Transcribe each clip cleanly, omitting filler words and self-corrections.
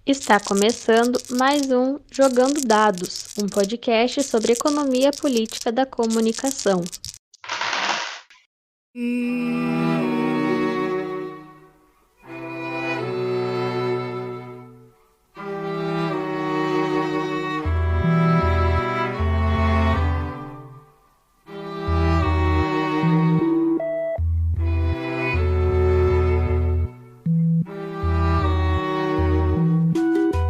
Está começando mais um Jogando Dados, um podcast sobre economia política da comunicação.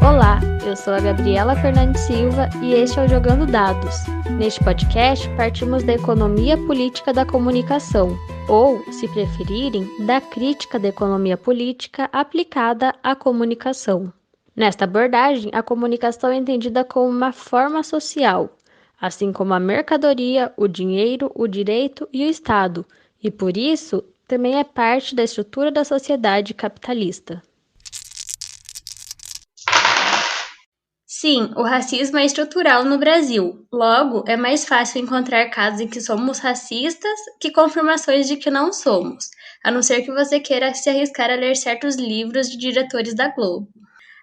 Olá, eu sou a Gabriela Fernandes Silva e este é o Jogando Dados. Neste podcast, partimos da economia política da comunicação, ou, se preferirem, da crítica da economia política aplicada à comunicação. Nesta abordagem, a comunicação é entendida como uma forma social, assim como a mercadoria, o dinheiro, o direito e o Estado, e por isso também é parte da estrutura da sociedade capitalista. Sim, o racismo é estrutural no Brasil. Logo, é mais fácil encontrar casos em que somos racistas que confirmações de que não somos, a não ser que você queira se arriscar a ler certos livros de diretores da Globo.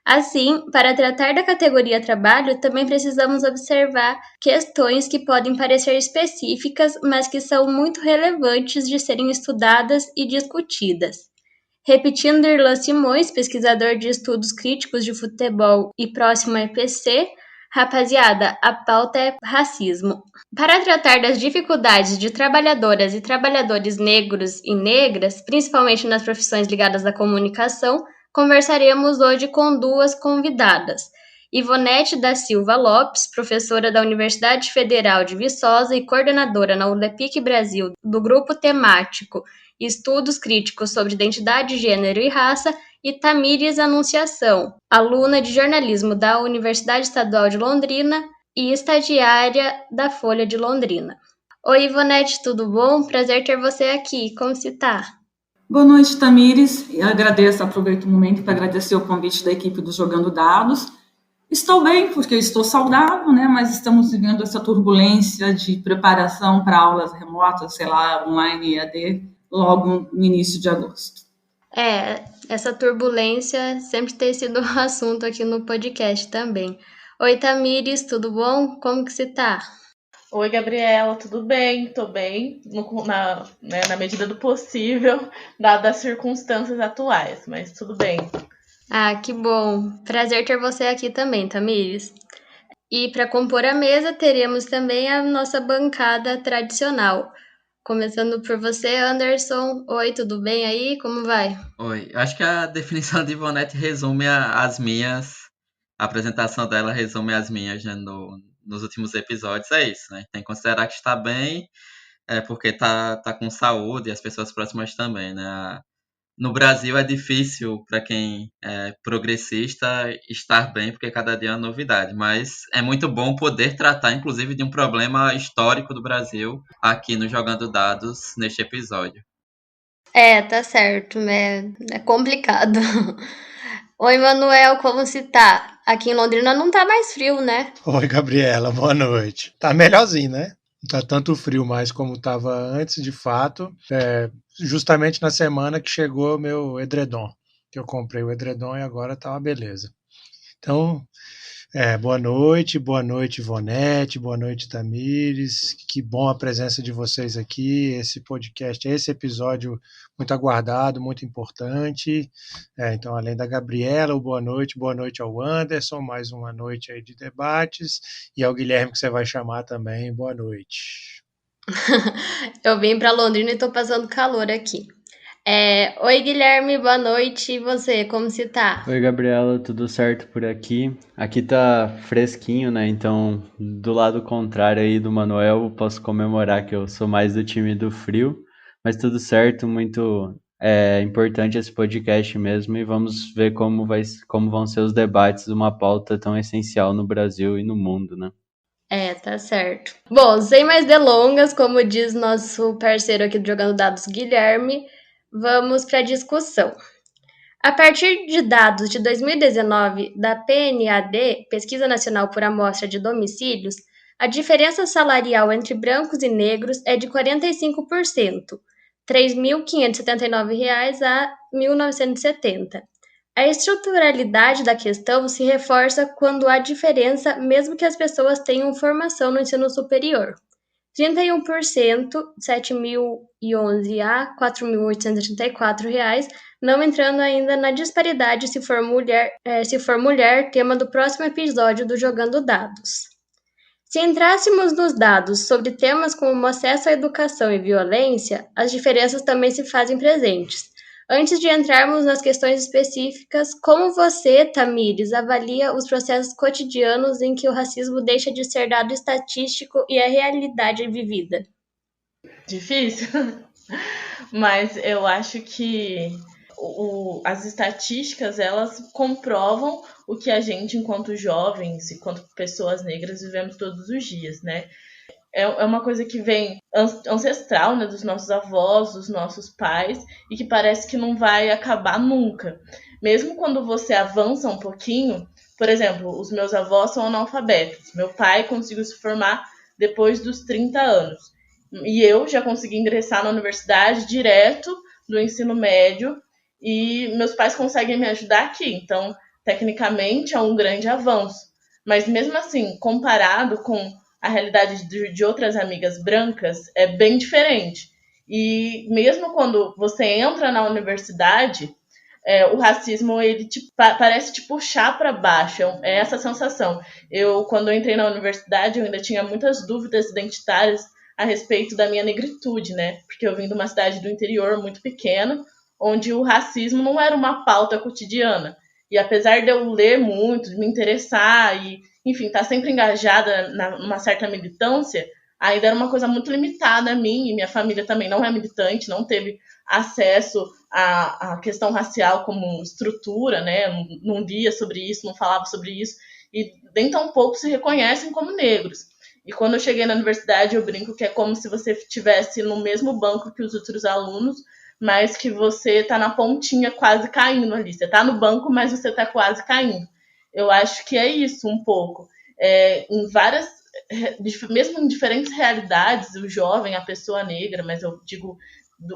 Assim, para tratar da categoria trabalho, também precisamos observar questões que podem parecer específicas, mas que são muito relevantes de serem estudadas e discutidas. Repetindo Irlan Simões, pesquisador de estudos críticos de futebol e próximo à EPC, rapaziada, a pauta é racismo. Para tratar das dificuldades de trabalhadoras e trabalhadores negros e negras, principalmente nas profissões ligadas à comunicação, conversaremos hoje com duas convidadas. Ivonete da Silva Lopes, professora da Universidade Federal de Viçosa e coordenadora na UDEPIC Brasil do grupo temático Estudos Críticos sobre Identidade, Gênero e Raça, e Tamires Anunciação, aluna de jornalismo da Universidade Estadual de Londrina e estagiária da Folha de Londrina. Oi, Ivonete, tudo bom? Prazer ter você aqui. Como você tá? Boa noite, Tamires. Aproveito o momento para agradecer o convite da equipe do Jogando Dados. Estou bem, porque eu estou saudável, né? Mas estamos vivendo essa turbulência de preparação para aulas remotas, online EAD, logo no início de agosto. Essa turbulência sempre tem sido um assunto aqui no podcast também. Oi, Tamires, tudo bom? Como que você tá? Oi, Gabriela, tudo bem? Tô bem, na medida do possível, dadas as circunstâncias atuais, mas tudo bem. Ah, que bom. Prazer ter você aqui também, Tamires. E para compor a mesa, teremos também a nossa bancada tradicional. Começando por você, Anderson. Oi, tudo bem aí? Como vai? Oi, acho que a definição de Ivonete resume as minhas, a apresentação dela resume as minhas, né, nos últimos episódios, é isso, né? Tem que considerar que está bem, porque tá com saúde e as pessoas próximas também, né? No Brasil é difícil para quem é progressista estar bem, porque cada dia é uma novidade, mas é muito bom poder tratar, inclusive, de um problema histórico do Brasil aqui no Jogando Dados, neste episódio. Tá certo, né? É complicado. Oi, Manuel, como você tá? Aqui em Londrina não tá mais frio, né? Oi, Gabriela, boa noite. Tá melhorzinho, né? Não tá tanto frio mais como estava antes, de fato. Justamente na semana que chegou meu edredom, que eu comprei o edredom e agora tá uma beleza. Então, boa noite, Ivonete, boa noite, Tamires. Que bom a presença de vocês aqui. Esse podcast, esse episódio muito aguardado, muito importante. Então, além da Gabriela, boa noite ao Anderson, mais uma noite aí de debates, e ao Guilherme, que você vai chamar também, boa noite. Eu vim para Londrina e tô passando calor aqui. Oi, Guilherme, boa noite. E você, como você tá? Oi, Gabriela, tudo certo por aqui? Aqui tá fresquinho, né? Então, do lado contrário aí do Manuel, eu posso comemorar que eu sou mais do time do frio, mas tudo certo, muito importante esse podcast mesmo, e vamos ver como vão ser os debates de uma pauta tão essencial no Brasil e no mundo, né? Tá certo. Bom, sem mais delongas, como diz nosso parceiro aqui do Jogando Dados, Guilherme, vamos para a discussão. A partir de dados de 2019 da PNAD, Pesquisa Nacional por Amostra de Domicílios, a diferença salarial entre brancos e negros é de 45%, R$ 3.579 a R$ 1.970. A estruturalidade da questão se reforça quando há diferença, mesmo que as pessoas tenham formação no ensino superior. 31%, R$ 7.011 a R$ 4.834, não entrando ainda na disparidade se for mulher, tema do próximo episódio do Jogando Dados. Se entrássemos nos dados sobre temas como acesso à educação e violência, as diferenças também se fazem presentes. Antes de entrarmos nas questões específicas, como você, Tamires, avalia os processos cotidianos em que o racismo deixa de ser dado estatístico e a realidade vivida? Difícil, mas eu acho que as estatísticas, elas comprovam o que a gente, enquanto jovens, enquanto pessoas negras, vivemos todos os dias, né? É uma coisa que vem ancestral, né, dos nossos avós, dos nossos pais, e que parece que não vai acabar nunca. Mesmo quando você avança um pouquinho, por exemplo, os meus avós são analfabetos. Meu pai conseguiu se formar depois dos 30 anos. E eu já consegui ingressar na universidade direto do ensino médio, e meus pais conseguem me ajudar aqui. Então, tecnicamente, é um grande avanço. Mas mesmo assim, comparado com a realidade de outras amigas brancas, é bem diferente. E mesmo quando você entra na universidade, o racismo, ele parece te puxar para baixo. É essa sensação. Quando eu entrei na universidade, eu ainda tinha muitas dúvidas identitárias a respeito da minha negritude, né? Porque eu vim de uma cidade do interior muito pequena, onde o racismo não era uma pauta cotidiana. E apesar de eu ler muito, de me interessar e, enfim, estar sempre engajada numa certa militância, ainda era uma coisa muito limitada a mim, e minha família também não é militante, não teve acesso à questão racial como estrutura, né? Não lia sobre isso, não falava sobre isso, e nem tão pouco se reconhecem como negros. E quando eu cheguei na universidade, eu brinco que é como se você estivesse no mesmo banco que os outros alunos, mas que você está na pontinha quase caindo ali. Você está no banco, mas você está quase caindo. Eu acho que é isso um pouco. Mesmo em diferentes realidades, o jovem, a pessoa negra, mas eu digo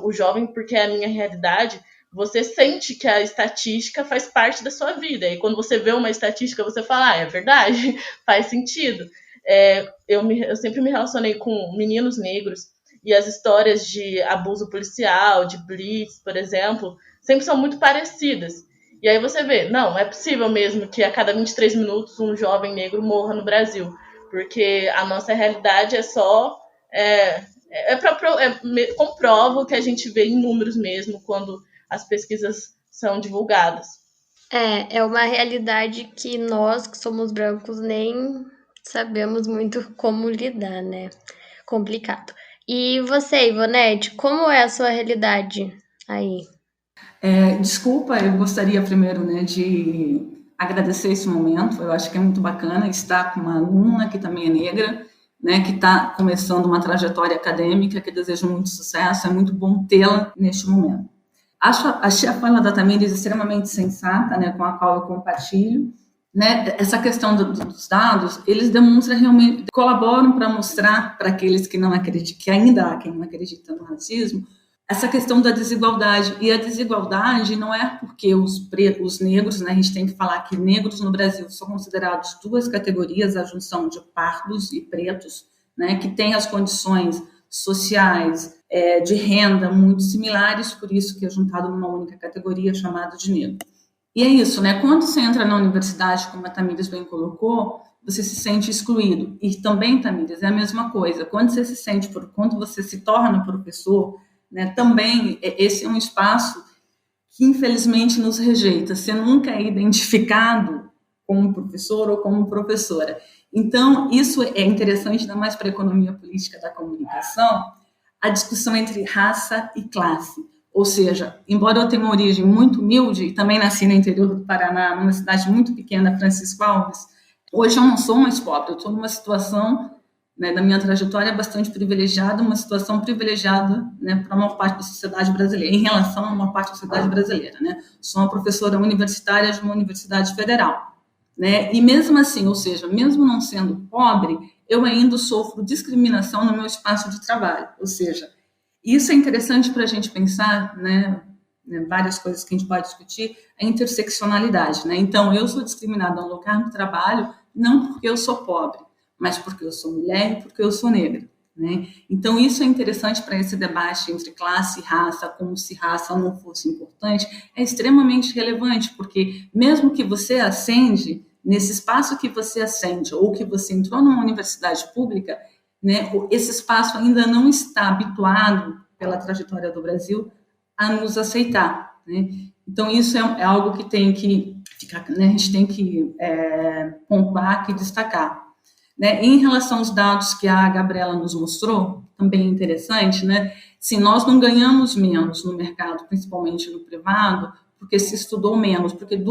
o jovem porque é a minha realidade, você sente que a estatística faz parte da sua vida. E quando você vê uma estatística, você fala, é verdade, faz sentido. Eu sempre me relacionei com meninos negros, e as histórias de abuso policial, de blitz, por exemplo, sempre são muito parecidas. E aí você vê, não, é possível mesmo que a cada 23 minutos um jovem negro morra no Brasil, porque a nossa realidade é só... comprova o que a gente vê em números mesmo, quando as pesquisas são divulgadas. É uma realidade que nós, que somos brancos, nem sabemos muito como lidar, né? Complicado. E você, Ivonete, como é a sua realidade aí? Desculpa, eu gostaria primeiro, né, de agradecer esse momento. Eu acho que é muito bacana estar com uma aluna que também é negra, né, que está começando uma trajetória acadêmica, que desejo muito sucesso. É muito bom tê-la neste momento. Achei a fala da Tamires extremamente sensata, né, com a qual eu compartilho. Né, essa questão dos dados, eles demonstram realmente, colaboram para mostrar para aqueles que não acreditam, que ainda há quem não acredita no racismo, essa questão da desigualdade. E a desigualdade não é porque os negros, né, a gente tem que falar que negros no Brasil são considerados duas categorias, a junção de pardos e pretos, né, que têm as condições sociais, de renda muito similares, por isso que é juntado numa única categoria chamada de negro. E é isso, né? Quando você entra na universidade, como a Tamires bem colocou, você se sente excluído. E também, Tamires, é a mesma coisa. Quando você se torna professor, né, também esse é um espaço que, infelizmente, nos rejeita. Você nunca é identificado como professor ou como professora. Então, isso é interessante, ainda mais para a economia política da comunicação, a discussão entre raça e classe. Ou seja, embora eu tenha uma origem muito humilde, e também nasci no interior do Paraná, numa cidade muito pequena, Francisco Alves, hoje eu não sou mais pobre, eu estou numa situação, né, da minha trajetória bastante privilegiada, uma situação privilegiada, né, para a maior parte da sociedade brasileira, em relação a uma parte da sociedade brasileira. Né? Sou uma professora universitária de uma universidade federal. Né? E mesmo assim, ou seja, mesmo não sendo pobre, eu ainda sofro discriminação no meu espaço de trabalho, ou seja, isso é interessante para a gente pensar, né, né, várias coisas que a gente pode discutir, a interseccionalidade, né? Então, eu sou discriminada no lugar do trabalho não porque eu sou pobre, mas porque eu sou mulher e porque eu sou negra, né? Então, isso é interessante para esse debate entre classe e raça, como se raça não fosse importante, é extremamente relevante, porque mesmo que você ascende, nesse espaço que você ascende ou que você entrou numa universidade pública, né, esse espaço ainda não está habituado, pela trajetória do Brasil, a nos aceitar, né? Então, isso é algo que tem que ficar, né, a gente tem que pontuar, que destacar. Né? Em relação aos dados que a Gabriela nos mostrou, também interessante, né? Se nós não ganhamos menos no mercado, principalmente no privado, porque se estudou menos, porque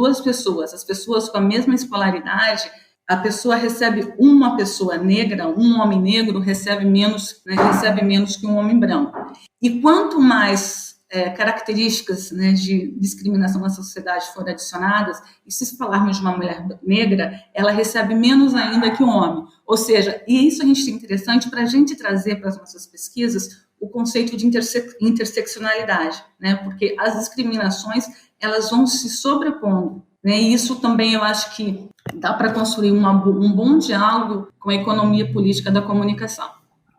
as pessoas com a mesma escolaridade, a pessoa recebe, uma pessoa negra, um homem negro recebe menos, né, recebe menos que um homem branco. E quanto mais características, né, de discriminação na sociedade forem adicionadas, e se falarmos de uma mulher negra, ela recebe menos ainda que um homem. Ou seja, e isso a gente tem interessante para a gente trazer para as nossas pesquisas o conceito de interseccionalidade, né, porque as discriminações elas vão se sobrepondo, né, e isso também eu acho que dá para construir um bom diálogo com a economia política da comunicação.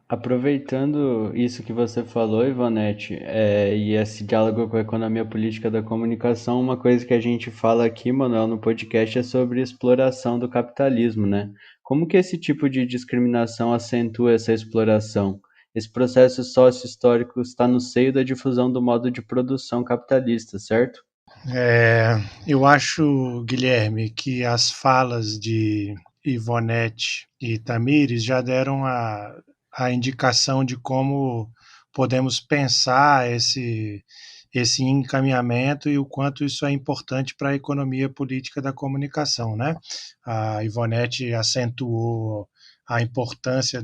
Aproveitando isso que você falou, Ivonete, e esse diálogo com a economia política da comunicação, uma coisa que a gente fala aqui, Manuel, no podcast é sobre exploração do capitalismo, né? Como que esse tipo de discriminação acentua essa exploração? Esse processo sócio-histórico está no seio da difusão do modo de produção capitalista, certo? Eu acho, Guilherme, que as falas de Ivonete e Tamires já deram a indicação de como podemos pensar esse encaminhamento e o quanto isso é importante para a economia política da comunicação, né? A Ivonete acentuou a importância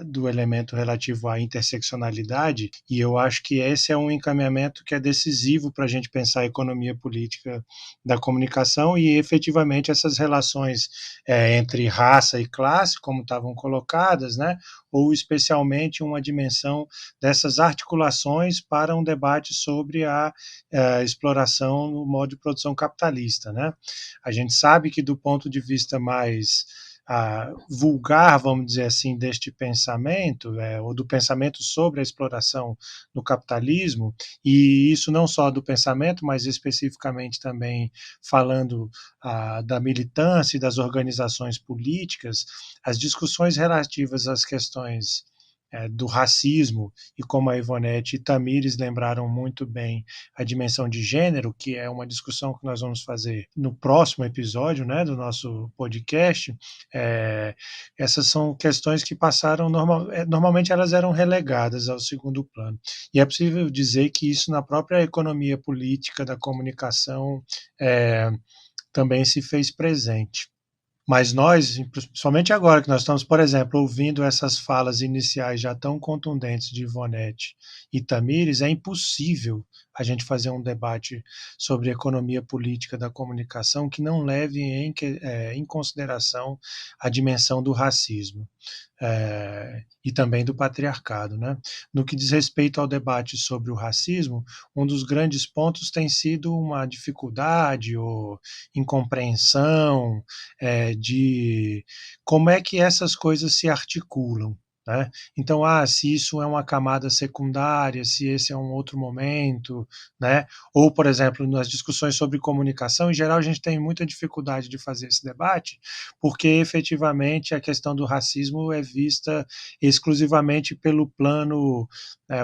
do elemento relativo à interseccionalidade, e eu acho que esse é um encaminhamento que é decisivo para a gente pensar a economia política da comunicação e efetivamente essas relações entre raça e classe, como estavam colocadas, né? Ou especialmente uma dimensão dessas articulações para um debate sobre a exploração no modo de produção capitalista, né? A gente sabe que do ponto de vista mais vulgar, vamos dizer assim, deste pensamento, ou do pensamento sobre a exploração no capitalismo, e isso não só do pensamento, mas especificamente também falando da militância e das organizações políticas, as discussões relativas às questões do racismo, e como a Ivonete e Tamires lembraram muito bem a dimensão de gênero, que é uma discussão que nós vamos fazer no próximo episódio, né, do nosso podcast, essas são questões que passaram, normalmente elas eram relegadas ao segundo plano. E é possível dizer que isso na própria economia política da comunicação também se fez presente. Mas nós, principalmente agora que nós estamos, por exemplo, ouvindo essas falas iniciais já tão contundentes de Ivonete e Tamires, é impossível a gente fazer um debate sobre economia política da comunicação que não leve em consideração a dimensão do racismo e também do patriarcado, né? No que diz respeito ao debate sobre o racismo, um dos grandes pontos tem sido uma dificuldade ou incompreensão de como é que essas coisas se articulam. Né? Então, se isso é uma camada secundária, se esse é um outro momento, né? Ou, por exemplo, nas discussões sobre comunicação, em geral, a gente tem muita dificuldade de fazer esse debate, porque efetivamente a questão do racismo é vista exclusivamente pelo plano,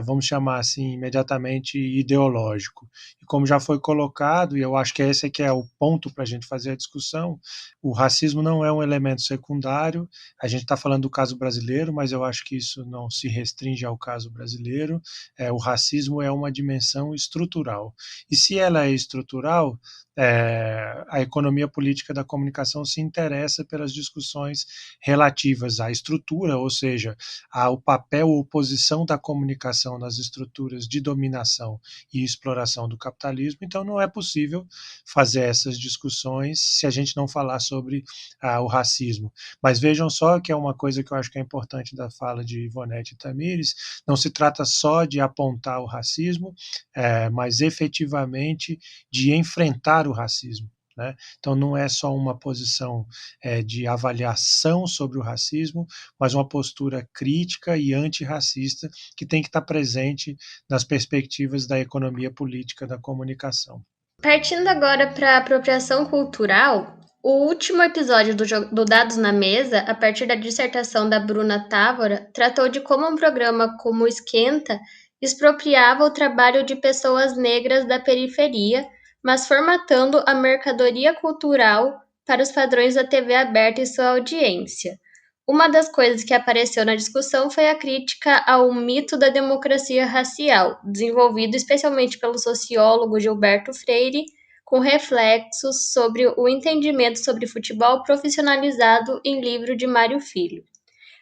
vamos chamar assim, imediatamente ideológico. E como já foi colocado, e eu acho que esse aqui é o ponto para a gente fazer a discussão, o racismo não é um elemento secundário, a gente está falando do caso brasileiro, mas eu acho que isso não se restringe ao caso brasileiro, o racismo é uma dimensão estrutural. E se ela é estrutural, a economia política da comunicação se interessa pelas discussões relativas à estrutura, ou seja, ao papel ou posição da comunicação nas estruturas de dominação e exploração do capitalismo, então não é possível fazer essas discussões se a gente não falar sobre o racismo. Mas vejam só que é uma coisa que eu acho que é importante da fala de Ivonete e Tamires, não se trata só de apontar o racismo, mas efetivamente de enfrentar o racismo. Né? Então, não é só uma posição de avaliação sobre o racismo, mas uma postura crítica e antirracista que tem que estar presente nas perspectivas da economia política da comunicação. Partindo agora para a apropriação cultural, o último episódio do Dados na Mesa, a partir da dissertação da Bruna Távora, tratou de como um programa como o Esquenta expropriava o trabalho de pessoas negras da periferia, mas formatando a mercadoria cultural para os padrões da TV aberta e sua audiência. Uma das coisas que apareceu na discussão foi a crítica ao mito da democracia racial, desenvolvido especialmente pelo sociólogo Gilberto Freire, com reflexos sobre o entendimento sobre futebol profissionalizado em livro de Mário Filho.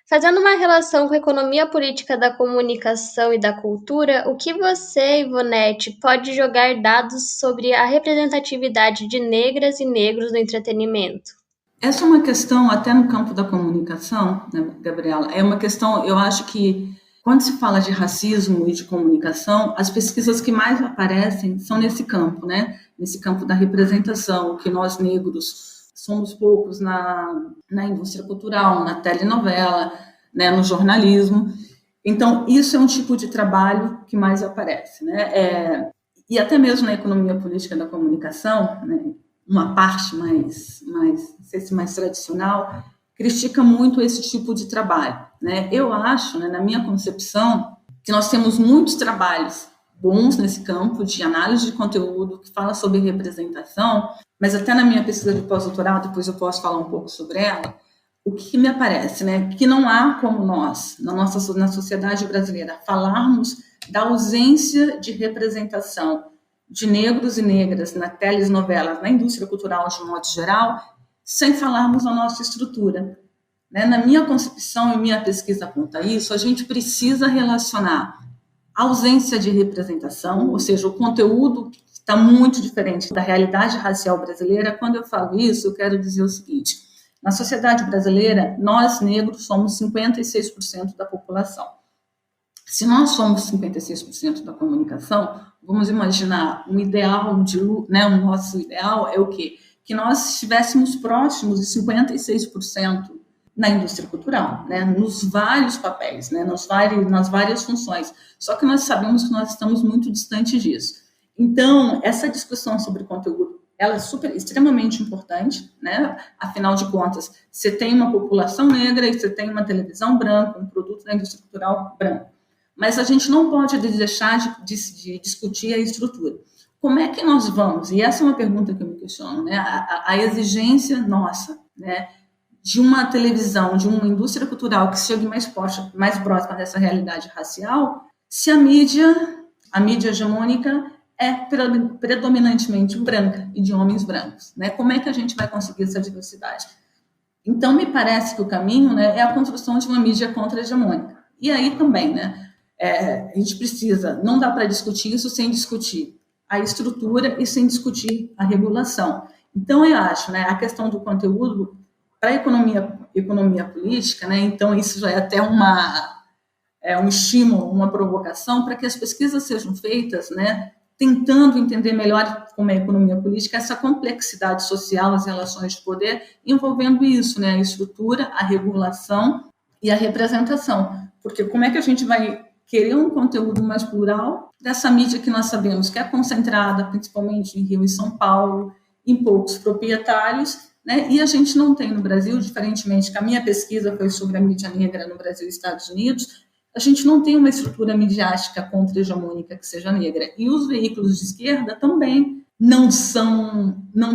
Fazendo uma relação com a economia política da comunicação e da cultura, o que você, Ivonete, pode jogar dados sobre a representatividade de negras e negros no entretenimento? Essa é uma questão, até no campo da comunicação, né, Gabriela, é uma questão, eu acho que quando se fala de racismo e de comunicação, as pesquisas que mais aparecem são nesse campo, né? Nesse campo da representação, que nós negros somos poucos na indústria cultural, na telenovela, né, no jornalismo. Então, isso é um tipo de trabalho que mais aparece, né? E até mesmo na economia política da comunicação, né, uma parte mais tradicional, critica muito esse tipo de trabalho, né? Eu acho, né, na minha concepção, que nós temos muitos trabalhos bons nesse campo de análise de conteúdo, que fala sobre representação, mas até na minha pesquisa de pós-doutorado, depois eu posso falar um pouco sobre ela, o que me aparece, né, que não há como nós, na sociedade brasileira, falarmos da ausência de representação de negros e negras na telenovelas, na indústria cultural de modo geral, sem falarmos da nossa estrutura. Né? Na minha concepção e minha pesquisa aponta isso, a gente precisa relacionar a ausência de representação, ou seja, o conteúdo está muito diferente da realidade racial brasileira. Quando eu falo isso, eu quero dizer o seguinte: na sociedade brasileira, nós negros somos 56% da população. Se nós somos 56% da comunicação, vamos imaginar um ideal né, o nosso ideal é o quê? Que nós estivéssemos próximos de 56% na indústria cultural, né, nos vários papéis, né, nas várias funções. Só que nós sabemos que nós estamos muito distantes disso. Então, essa discussão sobre conteúdo, ela é extremamente importante, né? Afinal de contas, você tem uma população negra e você tem uma televisão branca, um produto da indústria cultural branco. Mas a gente não pode deixar de discutir a estrutura. Como é que nós vamos? E essa é uma pergunta que eu me questiono, né? A exigência nossa, né, de uma televisão, de uma indústria cultural que chegue mais próxima dessa realidade racial, se a mídia hegemônica é predominantemente branca e de homens brancos, né? Como é que a gente vai conseguir essa diversidade? Então, me parece que o caminho, né, é a construção de uma mídia contra-hegemônica. E aí também, né, a gente precisa, não dá para discutir isso sem discutir a estrutura e sem discutir a regulação. Então, eu acho, né, a questão do conteúdo para a economia política, né, então isso já é até um estímulo, uma provocação para que as pesquisas sejam feitas, né, tentando entender melhor como é a economia política, essa complexidade social, as relações de poder, envolvendo isso, né, a estrutura, a regulação e a representação. Porque como é que a gente vai querer um conteúdo mais plural dessa mídia que nós sabemos que é concentrada, principalmente em Rio e São Paulo, em poucos proprietários, né? E a gente não tem no Brasil, diferentemente que a minha pesquisa foi sobre a mídia negra no Brasil e Estados Unidos, a gente não tem uma estrutura midiática contra-hegemônica que seja negra. E os veículos de esquerda também não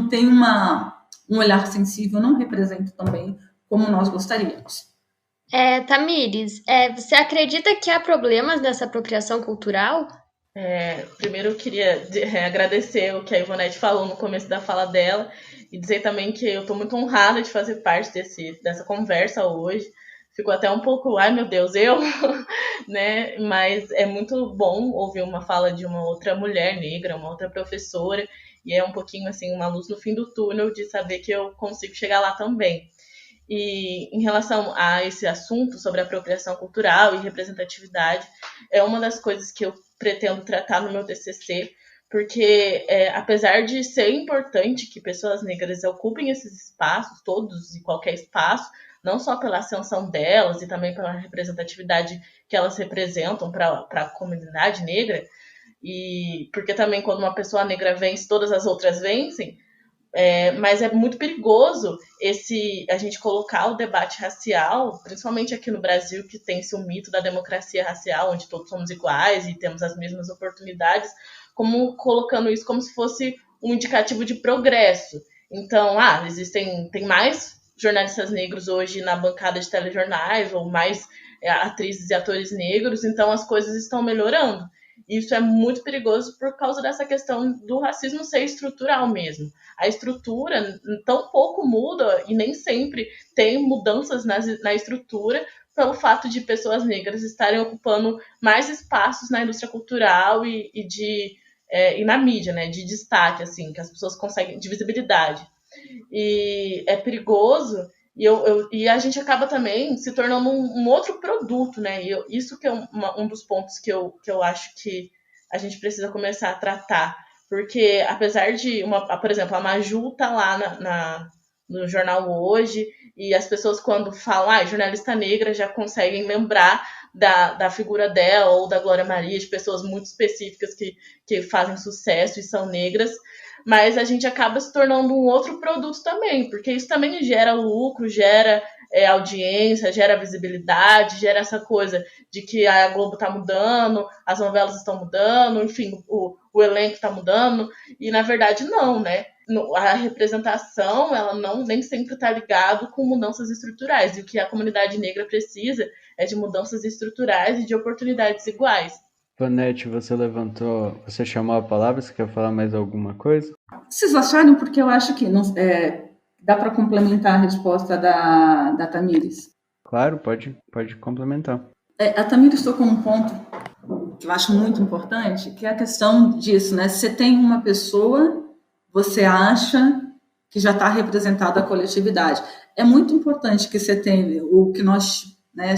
têm um olhar sensível, não representam também como nós gostaríamos. Tamires, você acredita que há problemas nessa apropriação cultural? Primeiro eu queria agradecer o que a Ivonete falou no começo da fala dela e dizer também que eu estou muito honrada de fazer parte dessa conversa hoje. ficou até um pouco, ai meu Deus, né? Mas é muito bom ouvir uma fala de uma outra mulher negra, uma outra professora, e é um pouquinho assim, uma luz no fim do túnel de saber que eu consigo chegar lá também. E em relação a esse assunto sobre apropriação cultural e representatividade, é uma das coisas que eu pretendo tratar no meu TCC, porque apesar de ser importante que pessoas negras ocupem esses espaços, todos e qualquer espaço, não só pela ascensão delas e também pela representatividade que elas representam para a comunidade negra, e porque também quando uma pessoa negra vence, todas as outras vencem, mas é muito perigoso a gente colocar o debate racial, principalmente aqui no Brasil, que tem-se um mito da democracia racial, onde todos somos iguais e temos as mesmas oportunidades, como colocando isso como se fosse um indicativo de progresso. Então, tem mais jornalistas negros hoje na bancada de telejornais, ou mais atrizes e atores negros, então as coisas estão melhorando. Isso é muito perigoso por causa dessa questão do racismo ser estrutural mesmo. A estrutura tão pouco muda e nem sempre tem mudanças na estrutura pelo fato de pessoas negras estarem ocupando mais espaços na indústria cultural e na mídia, né, de destaque, assim, que as pessoas conseguem, de visibilidade. E é perigoso, e a gente acaba também se tornando um outro produto, né? Isso que é um dos pontos que eu acho que a gente precisa começar a tratar. Porque apesar de, por exemplo, a Maju tá lá no jornal hoje, e as pessoas quando falam, jornalista negra, já conseguem lembrar da figura dela ou da Glória Maria, de pessoas muito específicas que fazem sucesso e são negras, mas a gente acaba se tornando um outro produto também, porque isso também gera lucro, gera audiência, gera visibilidade, gera essa coisa de que a Globo está mudando, as novelas estão mudando, enfim, o elenco está mudando, e na verdade não, né? A representação, ela nem sempre está ligada com mudanças estruturais, e o que a comunidade negra precisa é de mudanças estruturais e de oportunidades iguais. Vanete, você chamou a palavra, você quer falar mais alguma coisa? Vocês acharam? Porque eu acho que dá para complementar a resposta da Tamires. Claro, pode complementar. A Tamires tocou um ponto que eu acho muito importante, que é a questão disso, né? Você tem uma pessoa, você acha que já está representada a coletividade. É muito importante que você tenha o que nós, né,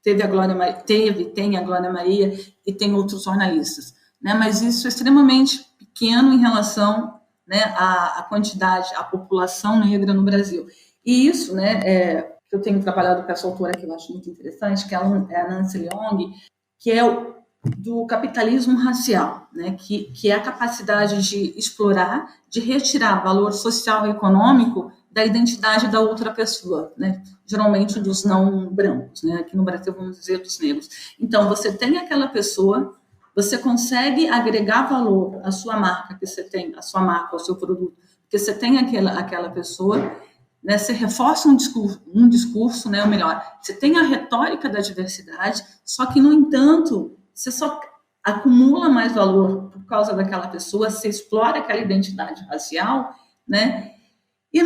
tem a Glória Maria e tem outros jornalistas, né? Mas isso é extremamente pequeno em relação, né, à quantidade, à população negra no Brasil. E isso, né, eu tenho trabalhado com essa autora que eu acho muito interessante, que é a Nancy Leong, que é do capitalismo racial, né, que é a capacidade de explorar, de retirar valor social e econômico da identidade da outra pessoa, né? Geralmente dos não brancos, né? Aqui no Brasil vamos dizer dos negros. Então, você tem aquela pessoa, você consegue agregar valor à sua marca que você tem, à sua marca, ao seu produto, porque você tem aquela pessoa, né? Você reforça um discurso, né? Ou melhor, você tem a retórica da diversidade, só que, no entanto, você só acumula mais valor por causa daquela pessoa, você explora aquela identidade racial, né? E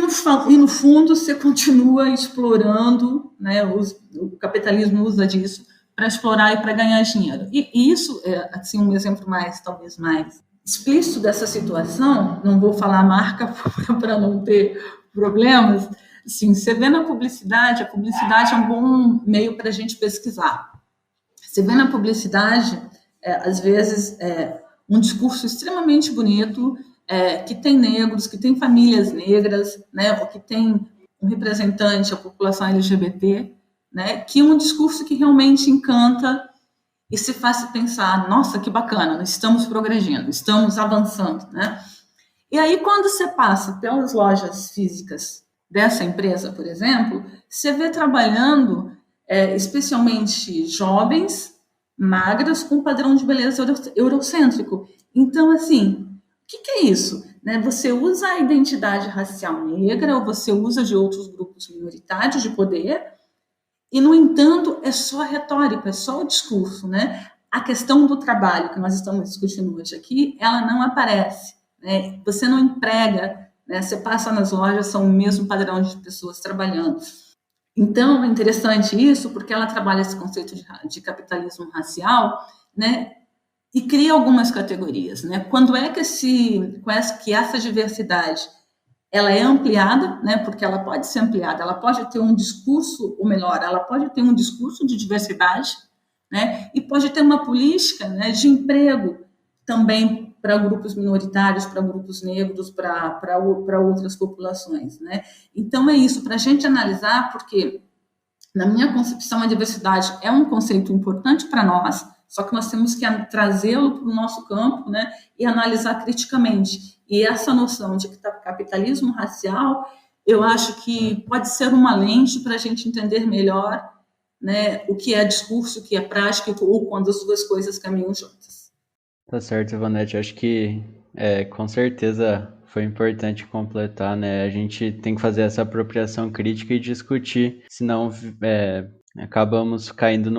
no fundo você continua explorando, né? O capitalismo usa disso para explorar e para ganhar dinheiro. E isso é assim, um exemplo talvez mais explícito dessa situação. Não vou falar a marca para não ter problemas. Assim, você vê na publicidade, a publicidade é um bom meio para a gente pesquisar. Você vê na publicidade, às vezes, um discurso extremamente bonito, que tem negros, que tem famílias negras, né, ou que tem um representante, a população LGBT, né, que é um discurso que realmente encanta e se faz pensar, nossa, que bacana, nós estamos progredindo, estamos avançando, né? E aí, quando você passa pelas lojas físicas dessa empresa, por exemplo, você vê trabalhando especialmente jovens, magras, com padrão de beleza eurocêntrico. Então, assim, o que é isso? Né? Você usa a identidade racial negra ou você usa de outros grupos minoritários de poder e, no entanto, é só retórica, é só o discurso, né? A questão do trabalho que nós estamos discutindo hoje aqui, ela não aparece, né? Você não emprega, né? Você passa nas lojas, são o mesmo padrão de pessoas trabalhando. Então, é interessante isso, porque ela trabalha esse conceito de capitalismo racial, né, e cria algumas categorias, né? Quando é que essa diversidade ela é ampliada, né? Porque ela pode ser ampliada, ela pode ter um discurso, ou melhor, ela pode ter um discurso de diversidade, né? E pode ter uma política, né, de emprego também para grupos minoritários, para grupos negros, para outras populações, né? Então é isso para a gente analisar, porque na minha concepção, a diversidade é um conceito importante para nós, só que nós temos que trazê-lo para o nosso campo, né, e analisar criticamente. E essa noção de capitalismo racial, eu acho que pode ser uma lente para a gente entender melhor, né, o que é discurso, o que é prática, ou quando as duas coisas caminham juntas. Tá certo, Ivanete. Acho que com certeza foi importante completar, né? A gente tem que fazer essa apropriação crítica e discutir, senão acabamos caindo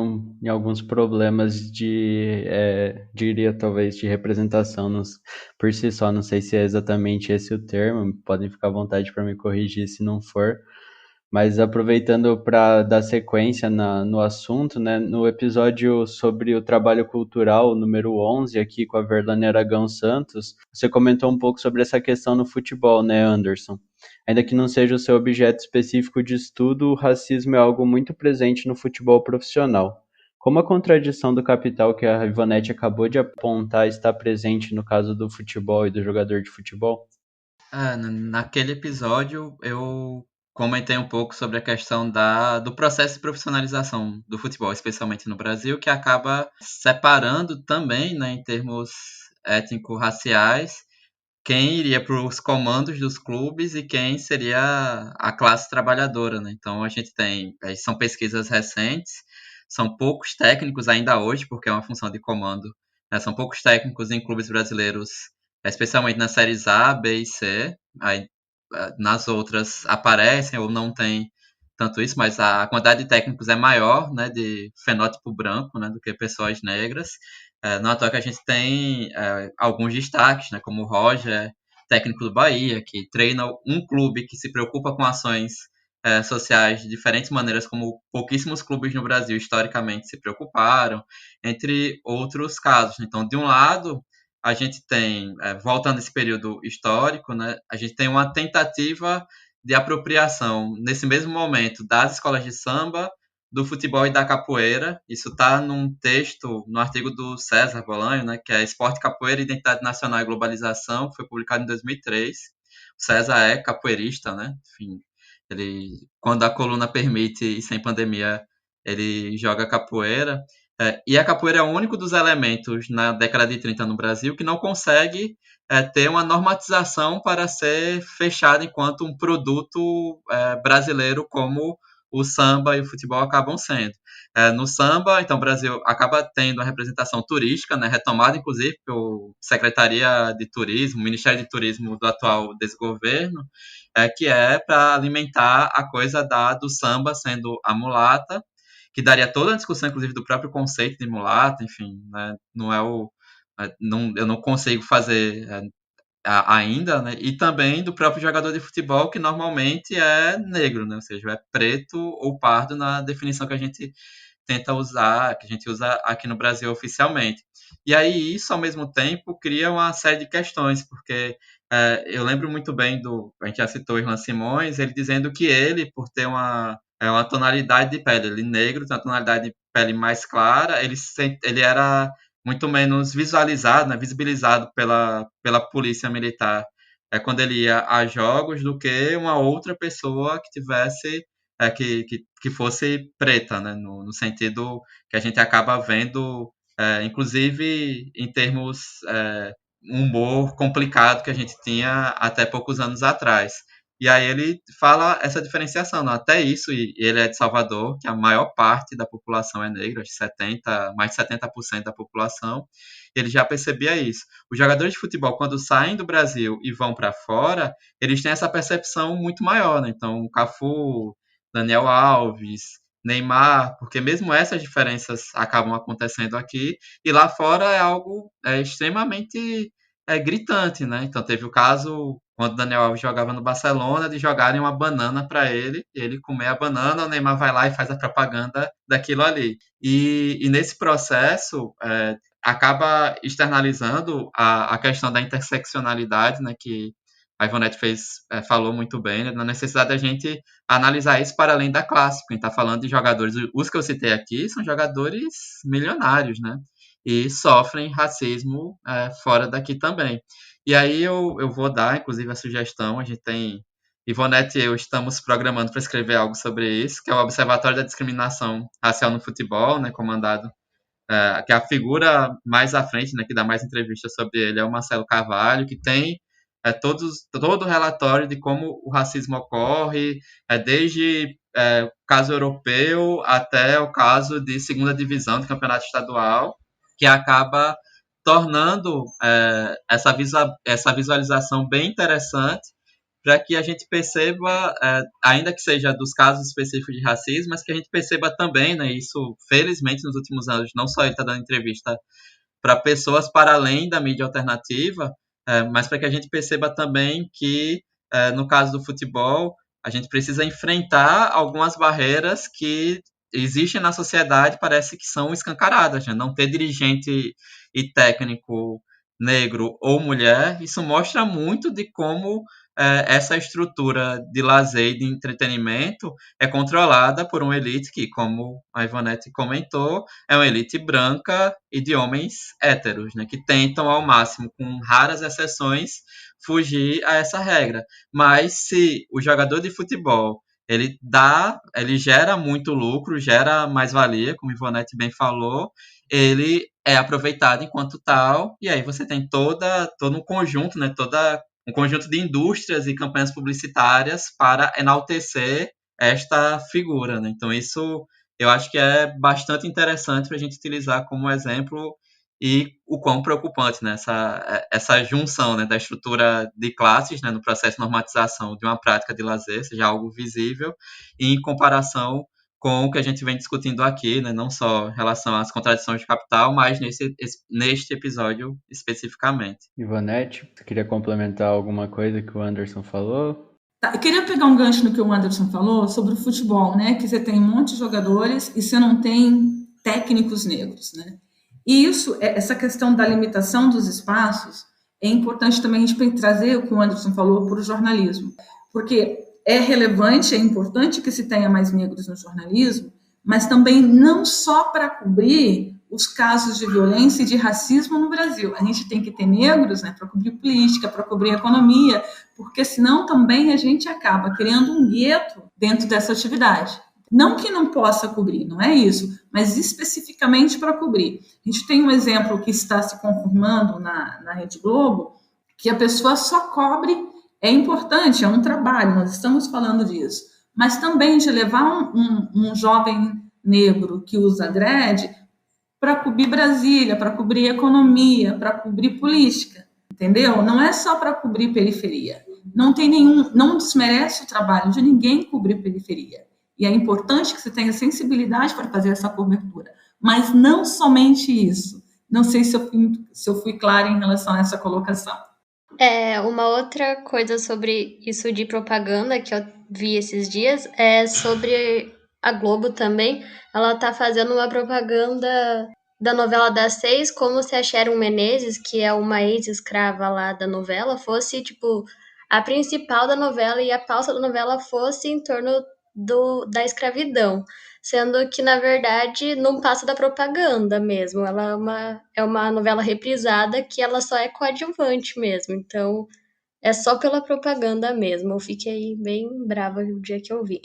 em alguns problemas diria talvez, de representação por si só. Não sei se é exatamente esse o termo, podem ficar à vontade para me corrigir se não for. Mas aproveitando para dar sequência no assunto, né, no episódio sobre o trabalho cultural, número 11, aqui com a Verlane Aragão Santos, você comentou um pouco sobre essa questão no futebol, né, Anderson? Ainda que não seja o seu objeto específico de estudo, o racismo é algo muito presente no futebol profissional. Como a contradição do capital que a Ivonete acabou de apontar está presente no caso do futebol e do jogador de futebol? Naquele episódio, eu comentei um pouco sobre a questão do processo de profissionalização do futebol, especialmente no Brasil, que acaba separando também, né, em termos étnico-raciais, quem iria para os comandos dos clubes e quem seria a classe trabalhadora, né? Então a gente tem, são pesquisas recentes, são poucos técnicos ainda hoje, porque é uma função de comando, né? São poucos técnicos em clubes brasileiros, especialmente nas séries A, B e C. Aí, nas outras aparecem ou não tem tanto isso, mas a quantidade de técnicos é maior, né, de fenótipo branco, né, do que pessoas negras. Não é à toa que a gente tem alguns destaques, né, como o Roger, técnico do Bahia, que treina um clube que se preocupa com ações sociais de diferentes maneiras, como pouquíssimos clubes no Brasil historicamente se preocuparam, entre outros casos. Então, de um lado, a gente tem, voltando a esse período histórico, né, a gente tem uma tentativa de apropriação, nesse mesmo momento, das escolas de samba, do futebol e da capoeira. Isso está num texto, no artigo do César Bolanho, né, que é Esporte, Capoeira, Identidade Nacional e Globalização, que foi publicado em 2003. O César é capoeirista, né? Enfim, ele, quando a coluna permite e sem pandemia, ele joga capoeira. E a capoeira é o único dos elementos na década de 30 no Brasil que não consegue ter uma normatização para ser fechado enquanto um produto brasileiro como o samba e o futebol acabam sendo. No samba, então, o Brasil acaba tendo a representação turística, né, retomada, inclusive, pela Secretaria de Turismo, Ministério de Turismo do atual desgoverno, que é para alimentar a coisa do samba sendo a mulata, que daria toda a discussão, inclusive, do próprio conceito de mulata, enfim, né, não é o... eu não consigo fazer ainda, né? E também do próprio jogador de futebol, que normalmente é negro, né? Ou seja, é preto ou pardo na definição que a gente tenta usar, que a gente usa aqui no Brasil oficialmente. E aí isso, ao mesmo tempo, cria uma série de questões, porque eu lembro muito bem a gente já citou o Irlan Simões, ele dizendo que ele, por ter uma tonalidade de pele, ele negro, tem uma tonalidade de pele mais clara, ele era muito menos visualizado, né, visibilizado pela polícia militar quando ele ia a jogos do que uma outra pessoa que tivesse que fosse preta, né, no sentido que a gente acaba vendo, inclusive em termos um humor complicado que a gente tinha até poucos anos atrás. E aí ele fala essa diferenciação, não? Até isso, e ele é de Salvador, que a maior parte da população é negra, mais de 70% da população, ele já percebia isso. Os jogadores de futebol, quando saem do Brasil e vão para fora, eles têm essa percepção muito maior, né? Então, Cafu, Daniel Alves, Neymar, porque mesmo essas diferenças acabam acontecendo aqui, e lá fora é algo extremamente gritante, né? Então, teve o caso quando o Daniel Alves jogava no Barcelona, de jogarem uma banana para ele, e ele comer a banana, o Neymar vai lá e faz a propaganda daquilo ali. E nesse processo, acaba externalizando a questão da interseccionalidade, né, que a Ivonete falou muito bem, né, na necessidade da gente analisar isso para além da classe. Porque a gente está falando de jogadores, os que eu citei aqui são jogadores milionários, né, e sofrem racismo fora daqui também. E aí eu vou dar, inclusive, a sugestão, a gente tem... Ivonete e eu estamos programando para escrever algo sobre isso, que é o Observatório da Discriminação Racial no Futebol, né, comandado, que a figura mais à frente, né, que dá mais entrevistas sobre ele, é o Marcelo Carvalho, que tem todo o relatório de como o racismo ocorre, desde o caso europeu até o caso de segunda divisão do campeonato estadual, que acaba tornando essa visualização bem interessante para que a gente perceba, ainda que seja dos casos específicos de racismo, mas que a gente perceba também, né, isso felizmente nos últimos anos, não só ele está dando entrevista para pessoas para além da mídia alternativa, mas para que a gente perceba também que, no caso do futebol, a gente precisa enfrentar algumas barreiras que existem na sociedade, parece que são escancaradas, né? Não ter dirigente e técnico negro ou mulher, isso mostra muito de como essa estrutura de lazer e de entretenimento é controlada por uma elite que, como a Ivonete comentou, é uma elite branca e de homens héteros, né, que tentam ao máximo, com raras exceções, fugir a essa regra. Mas se o jogador de futebol ele gera muito lucro, gera mais-valia, como a Ivonete bem falou, ele é aproveitado enquanto tal, e aí você tem todo um conjunto, né, um conjunto de indústrias e campanhas publicitárias para enaltecer esta figura, né? Então isso eu acho que é bastante interessante para a gente utilizar como exemplo e o quão preocupante, né, essa junção, né, da estrutura de classes, né, no processo de normatização de uma prática de lazer, seja algo visível, em comparação com o que a gente vem discutindo aqui, né, não só em relação às contradições de capital, mas neste episódio especificamente. Ivonete, você queria complementar alguma coisa que o Anderson falou? Eu queria pegar um gancho no que o Anderson falou sobre o futebol, né, que você tem um monte de jogadores e você não tem técnicos negros, né? E essa questão da limitação dos espaços, é importante também a gente trazer o que o Anderson falou para o jornalismo, porque é relevante, é importante que se tenha mais negros no jornalismo, mas também não só para cobrir os casos de violência e de racismo no Brasil. A gente tem que ter negros, né, para cobrir política, para cobrir economia, porque senão também a gente acaba criando um gueto dentro dessa atividade. Não que não possa cobrir, não é isso, mas especificamente para cobrir. A gente tem um exemplo que está se confirmando na Rede Globo, que a pessoa só cobre, é importante, é um trabalho, nós estamos falando disso, mas também de levar um jovem negro que usa dread para cobrir Brasília, para cobrir economia, para cobrir política, entendeu? Não é só para cobrir periferia. Não desmerece o trabalho de ninguém cobrir periferia. E é importante que você tenha sensibilidade para fazer essa cobertura. Mas não somente isso. Não sei se eu fui clara em relação a essa colocação. Uma outra coisa sobre isso de propaganda que eu vi esses dias é sobre a Globo também. Ela tá fazendo uma propaganda da novela das 6, como se a Sharon Menezes, que é uma ex-escrava lá da novela, fosse, tipo, a principal da novela e a pauta da novela fosse em torno da escravidão, sendo que, na verdade, não passa da propaganda mesmo. Ela é uma novela reprisada que ela só é coadjuvante mesmo, então é só pela propaganda mesmo. Eu fiquei bem brava o dia que eu vi.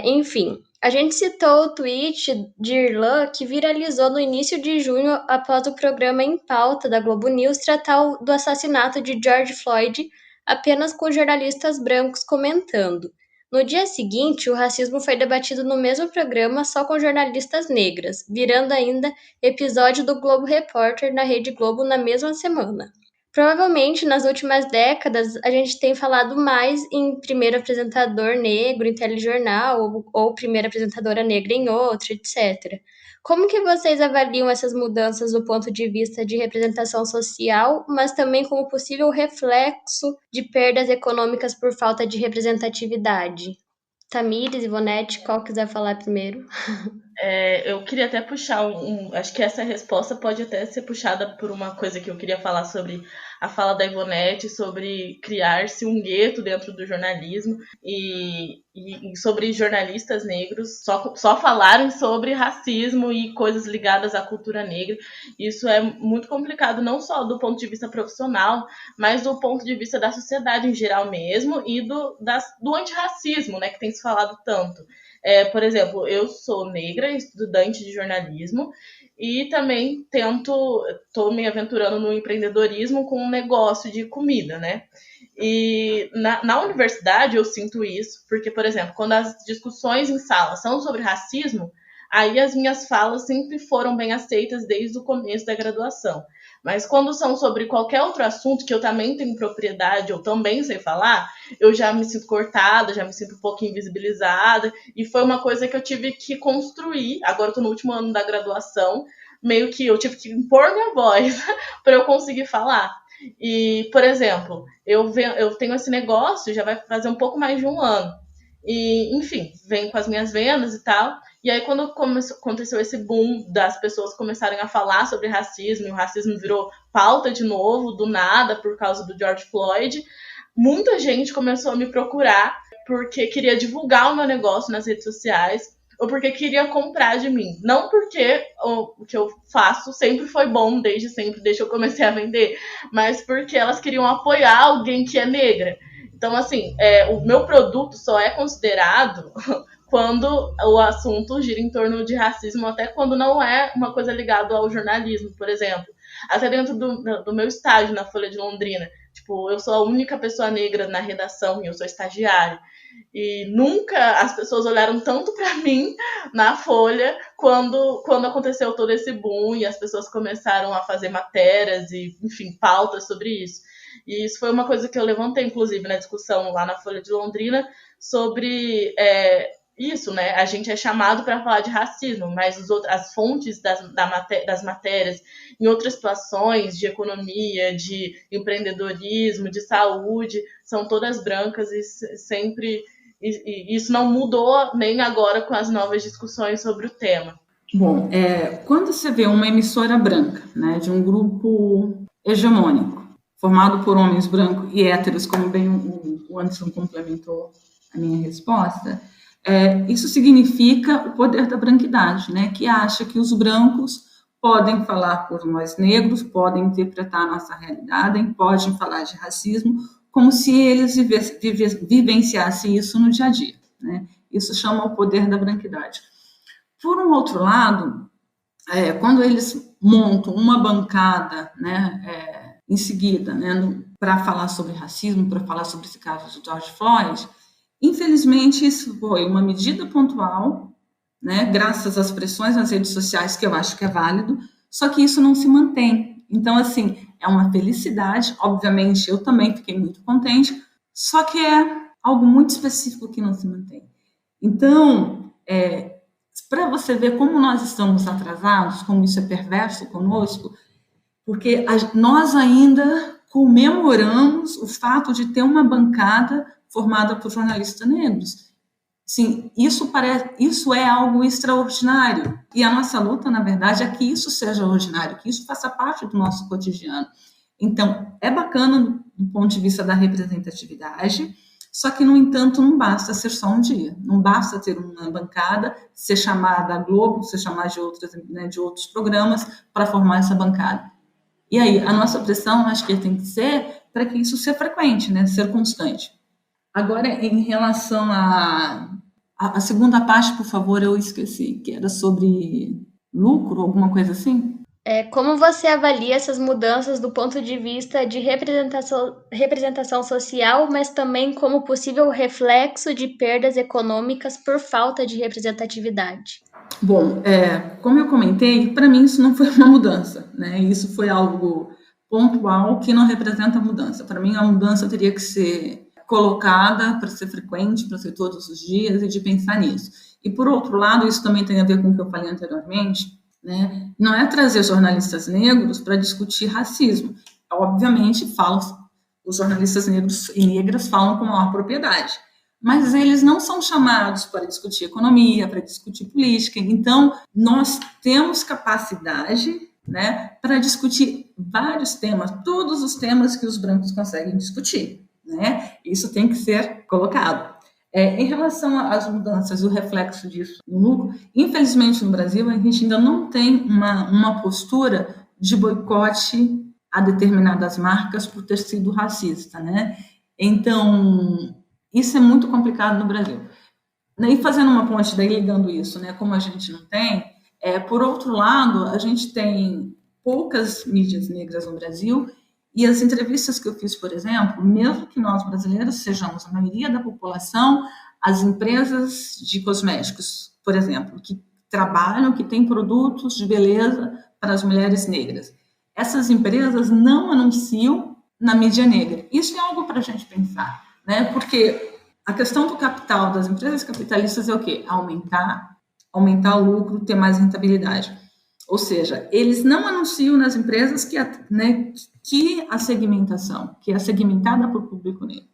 Enfim, a gente citou o tweet de Irlan que viralizou no início de junho após o programa Em Pauta da Globo News tratar do assassinato de George Floyd apenas com jornalistas brancos comentando. No dia seguinte, o racismo foi debatido no mesmo programa só com jornalistas negras, virando ainda episódio do Globo Repórter na Rede Globo na mesma semana. Provavelmente, nas últimas décadas, a gente tem falado mais em primeiro apresentador negro em telejornal ou primeira apresentadora negra em outro, etc. Como que vocês avaliam essas mudanças do ponto de vista de representação social, mas também como possível reflexo de perdas econômicas por falta de representatividade? Tamires, Ivonete, qual quiser falar primeiro? Eu queria até puxar acho que essa resposta pode até ser puxada por uma coisa que eu queria falar sobre a fala da Ivonete, sobre criar-se um gueto dentro do jornalismo e sobre jornalistas negros só falarem sobre racismo e coisas ligadas à cultura negra. Isso é muito complicado, não só do ponto de vista profissional, mas do ponto de vista da sociedade em geral mesmo e do antirracismo, né, que tem se falado tanto. Por exemplo, eu sou negra, estudante de jornalismo, e também estou me aventurando no empreendedorismo com um negócio de comida, né? E na universidade eu sinto isso, porque, por exemplo, quando as discussões em sala são sobre racismo, aí as minhas falas sempre foram bem aceitas desde o começo da graduação. Mas quando são sobre qualquer outro assunto que eu também tenho propriedade, eu também sei falar, eu já me sinto cortada, já me sinto um pouco invisibilizada, e foi uma coisa que eu tive que construir. Agora eu estou no último ano da graduação, meio que eu tive que impor minha voz para eu conseguir falar. E, por exemplo, eu tenho esse negócio, já vai fazer um pouco mais de um ano. E, enfim, venho com as minhas vendas e tal. E aí, quando aconteceu esse boom das pessoas começarem a falar sobre racismo, e o racismo virou pauta de novo, do nada, por causa do George Floyd, muita gente começou a me procurar porque queria divulgar o meu negócio nas redes sociais ou porque queria comprar de mim. Não porque o que eu faço sempre foi bom, desde sempre, desde que eu comecei a vender, mas porque elas queriam apoiar alguém que é negra. Então, assim, o meu produto só é considerado quando o assunto gira em torno de racismo, até quando não é uma coisa ligada ao jornalismo, por exemplo. Até dentro do meu estágio na Folha de Londrina. Tipo, eu sou a única pessoa negra na redação e eu sou estagiária. E nunca as pessoas olharam tanto para mim na Folha quando aconteceu todo esse boom e as pessoas começaram a fazer matérias e, enfim, pautas sobre isso. E isso foi uma coisa que eu levantei, inclusive, na discussão lá na Folha de Londrina, sobre isso, né? A gente é chamado para falar de racismo, mas as fontes das matérias em outras situações de economia, de empreendedorismo, de saúde, são todas brancas e sempre... E isso não mudou nem agora com as novas discussões sobre o tema. Bom, quando você vê uma emissora branca, né, de um grupo hegemônico, formado por homens brancos e héteros, como bem o Anderson complementou a minha resposta, isso significa o poder da branquidade, né, que acha que os brancos podem falar por nós negros, podem interpretar a nossa realidade, podem falar de racismo, como se eles vivenciassem isso no dia a dia, né? Isso chama o poder da branquidade. Por um outro lado, quando eles montam uma bancada, né, em seguida, né, para falar sobre racismo, para falar sobre esse caso do George Floyd, infelizmente isso foi uma medida pontual, né, graças às pressões nas redes sociais, que eu acho que é válido, só que isso não se mantém. Então, assim, é uma felicidade, obviamente eu também fiquei muito contente, só que é algo muito específico que não se mantém. Então, para você ver como nós estamos atrasados, como isso é perverso conosco, porque nós ainda comemoramos o fato de ter uma bancada formada por jornalistas negros. Sim, isso é algo extraordinário. E a nossa luta, na verdade, é que isso seja ordinário, que isso faça parte do nosso cotidiano. Então, é bacana do ponto de vista da representatividade, só que, no entanto, não basta ser só um dia. Não basta ter uma bancada, ser chamada a Globo, ser chamada de outros programas para formar essa bancada. E aí, a nossa pressão, acho que tem que ser para que isso seja frequente, né? Ser constante. Agora, em relação à segunda parte, por favor, eu esqueci, que era sobre lucro, alguma coisa assim? Como você avalia essas mudanças do ponto de vista de representação social, mas também como possível reflexo de perdas econômicas por falta de representatividade? Bom, como eu comentei, para mim isso não foi uma mudança, né? Isso foi algo pontual que não representa mudança. Para mim, a mudança teria que ser colocada para ser frequente, para ser todos os dias, e de pensar nisso. E, por outro lado, isso também tem a ver com o que eu falei anteriormente, né? Não é trazer jornalistas negros para discutir racismo. Obviamente, os jornalistas negros e negras falam com maior propriedade, mas eles não são chamados para discutir economia, para discutir política. Então, nós temos capacidade, né, para discutir vários temas, todos os temas que os brancos conseguem discutir, né? Isso tem que ser colocado. Em relação às mudanças e o reflexo disso no lucro, infelizmente no Brasil a gente ainda não tem uma postura de boicote a determinadas marcas por ter sido racista, né? Então, isso é muito complicado no Brasil. E fazendo uma ponte daí, ligando isso, né? Como a gente não tem, por outro lado, a gente tem poucas mídias negras no Brasil, e as entrevistas que eu fiz, por exemplo, mesmo que nós brasileiros sejamos a maioria da população, as empresas de cosméticos, por exemplo, que trabalham, que têm produtos de beleza para as mulheres negras, essas empresas não anunciam na mídia negra. Isso é algo para a gente pensar, né? Porque a questão do capital das empresas capitalistas é o quê? Aumentar o lucro, ter mais rentabilidade. Ou seja, eles não anunciam nas empresas que a segmentação, que é segmentada por público negro,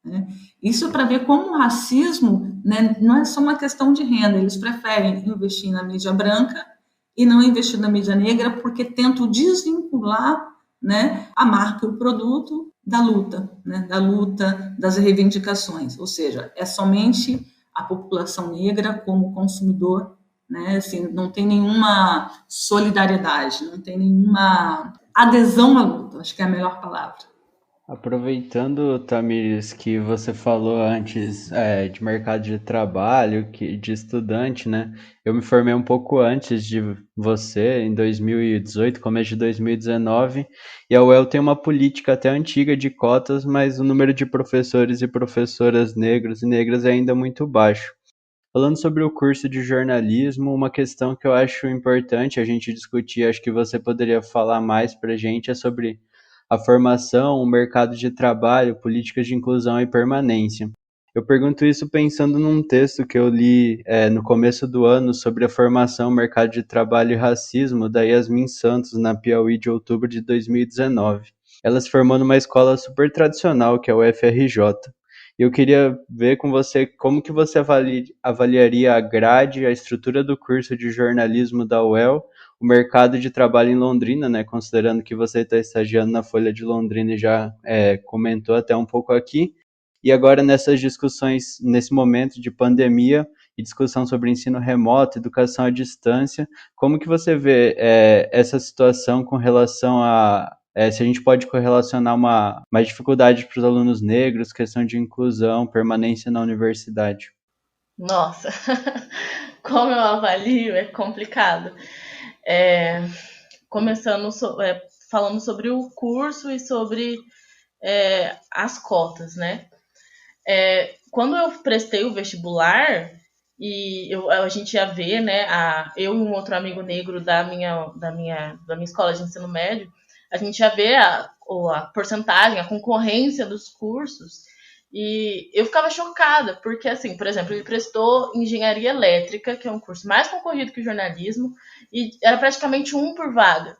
né? Isso é para ver como o racismo, né, não é só uma questão de renda, eles preferem investir na mídia branca e não investir na mídia negra porque tentam desvincular, né, a marca e o produto da luta, né, das reivindicações. Ou seja, é somente a população negra como consumidor, né, assim, não tem nenhuma solidariedade, não tem nenhuma adesão à luta, acho que é a melhor palavra. Aproveitando, Tamires, que você falou antes de mercado de trabalho, de estudante, né? Eu me formei um pouco antes de você, em 2018, começo de 2019, e a UEL tem uma política até antiga de cotas, mas o número de professores e professoras negros e negras é ainda muito baixo. Falando sobre o curso de jornalismo, uma questão que eu acho importante a gente discutir, acho que você poderia falar mais para a gente, é sobre a formação, o mercado de trabalho, políticas de inclusão e permanência. Eu pergunto isso pensando num texto que eu li no começo do ano sobre a formação, mercado de trabalho e racismo, da Yasmin Santos, na Piauí, de outubro de 2019. Ela se formou numa escola super tradicional, que é o UFRJ. E eu queria ver com você como que você avaliaria a grade, a estrutura do curso de jornalismo da UEL, o mercado de trabalho em Londrina, né, considerando que você está estagiando na Folha de Londrina e já comentou até um pouco aqui, e agora nessas discussões, nesse momento de pandemia e discussão sobre ensino remoto, educação à distância, como que você vê essa situação com relação a se a gente pode correlacionar mais dificuldade para os alunos negros, questão de inclusão, permanência na universidade? Nossa, como eu avalio é complicado. Começando falando sobre o curso e sobre as cotas, né? Quando eu prestei o vestibular, e a gente ia ver, né, eu e um outro amigo negro da minha escola de ensino médio, a gente ia ver a porcentagem, a concorrência dos cursos, e eu ficava chocada, porque, assim, por exemplo, ele prestou engenharia elétrica, que é um curso mais concorrido que o jornalismo, e era praticamente um por vaga.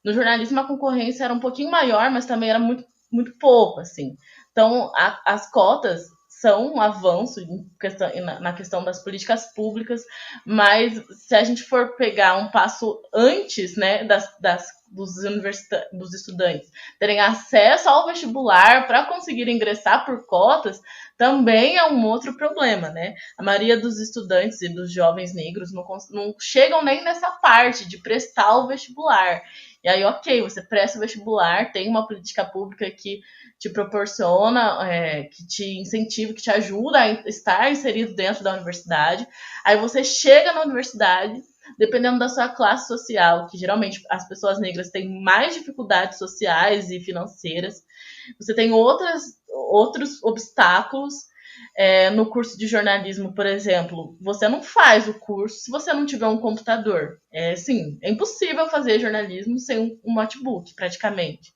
No jornalismo, a concorrência era um pouquinho maior, mas também era muito, muito pouco, assim. Então, as cotas são um avanço na questão das políticas públicas, mas se a gente for pegar um passo antes, né, dos estudantes terem acesso ao vestibular para conseguir ingressar por cotas, também é um outro problema, né? A maioria dos estudantes e dos jovens negros não chegam nem nessa parte de prestar o vestibular. E aí, ok, você presta o vestibular, tem uma política pública que te proporciona, que te incentiva, que te ajuda a estar inserido dentro da universidade. Aí você chega na universidade, dependendo da sua classe social, que geralmente as pessoas negras têm mais dificuldades sociais e financeiras, você tem outros obstáculos, No curso de jornalismo, por exemplo, você não faz o curso se você não tiver um computador. É impossível fazer jornalismo sem um notebook, praticamente.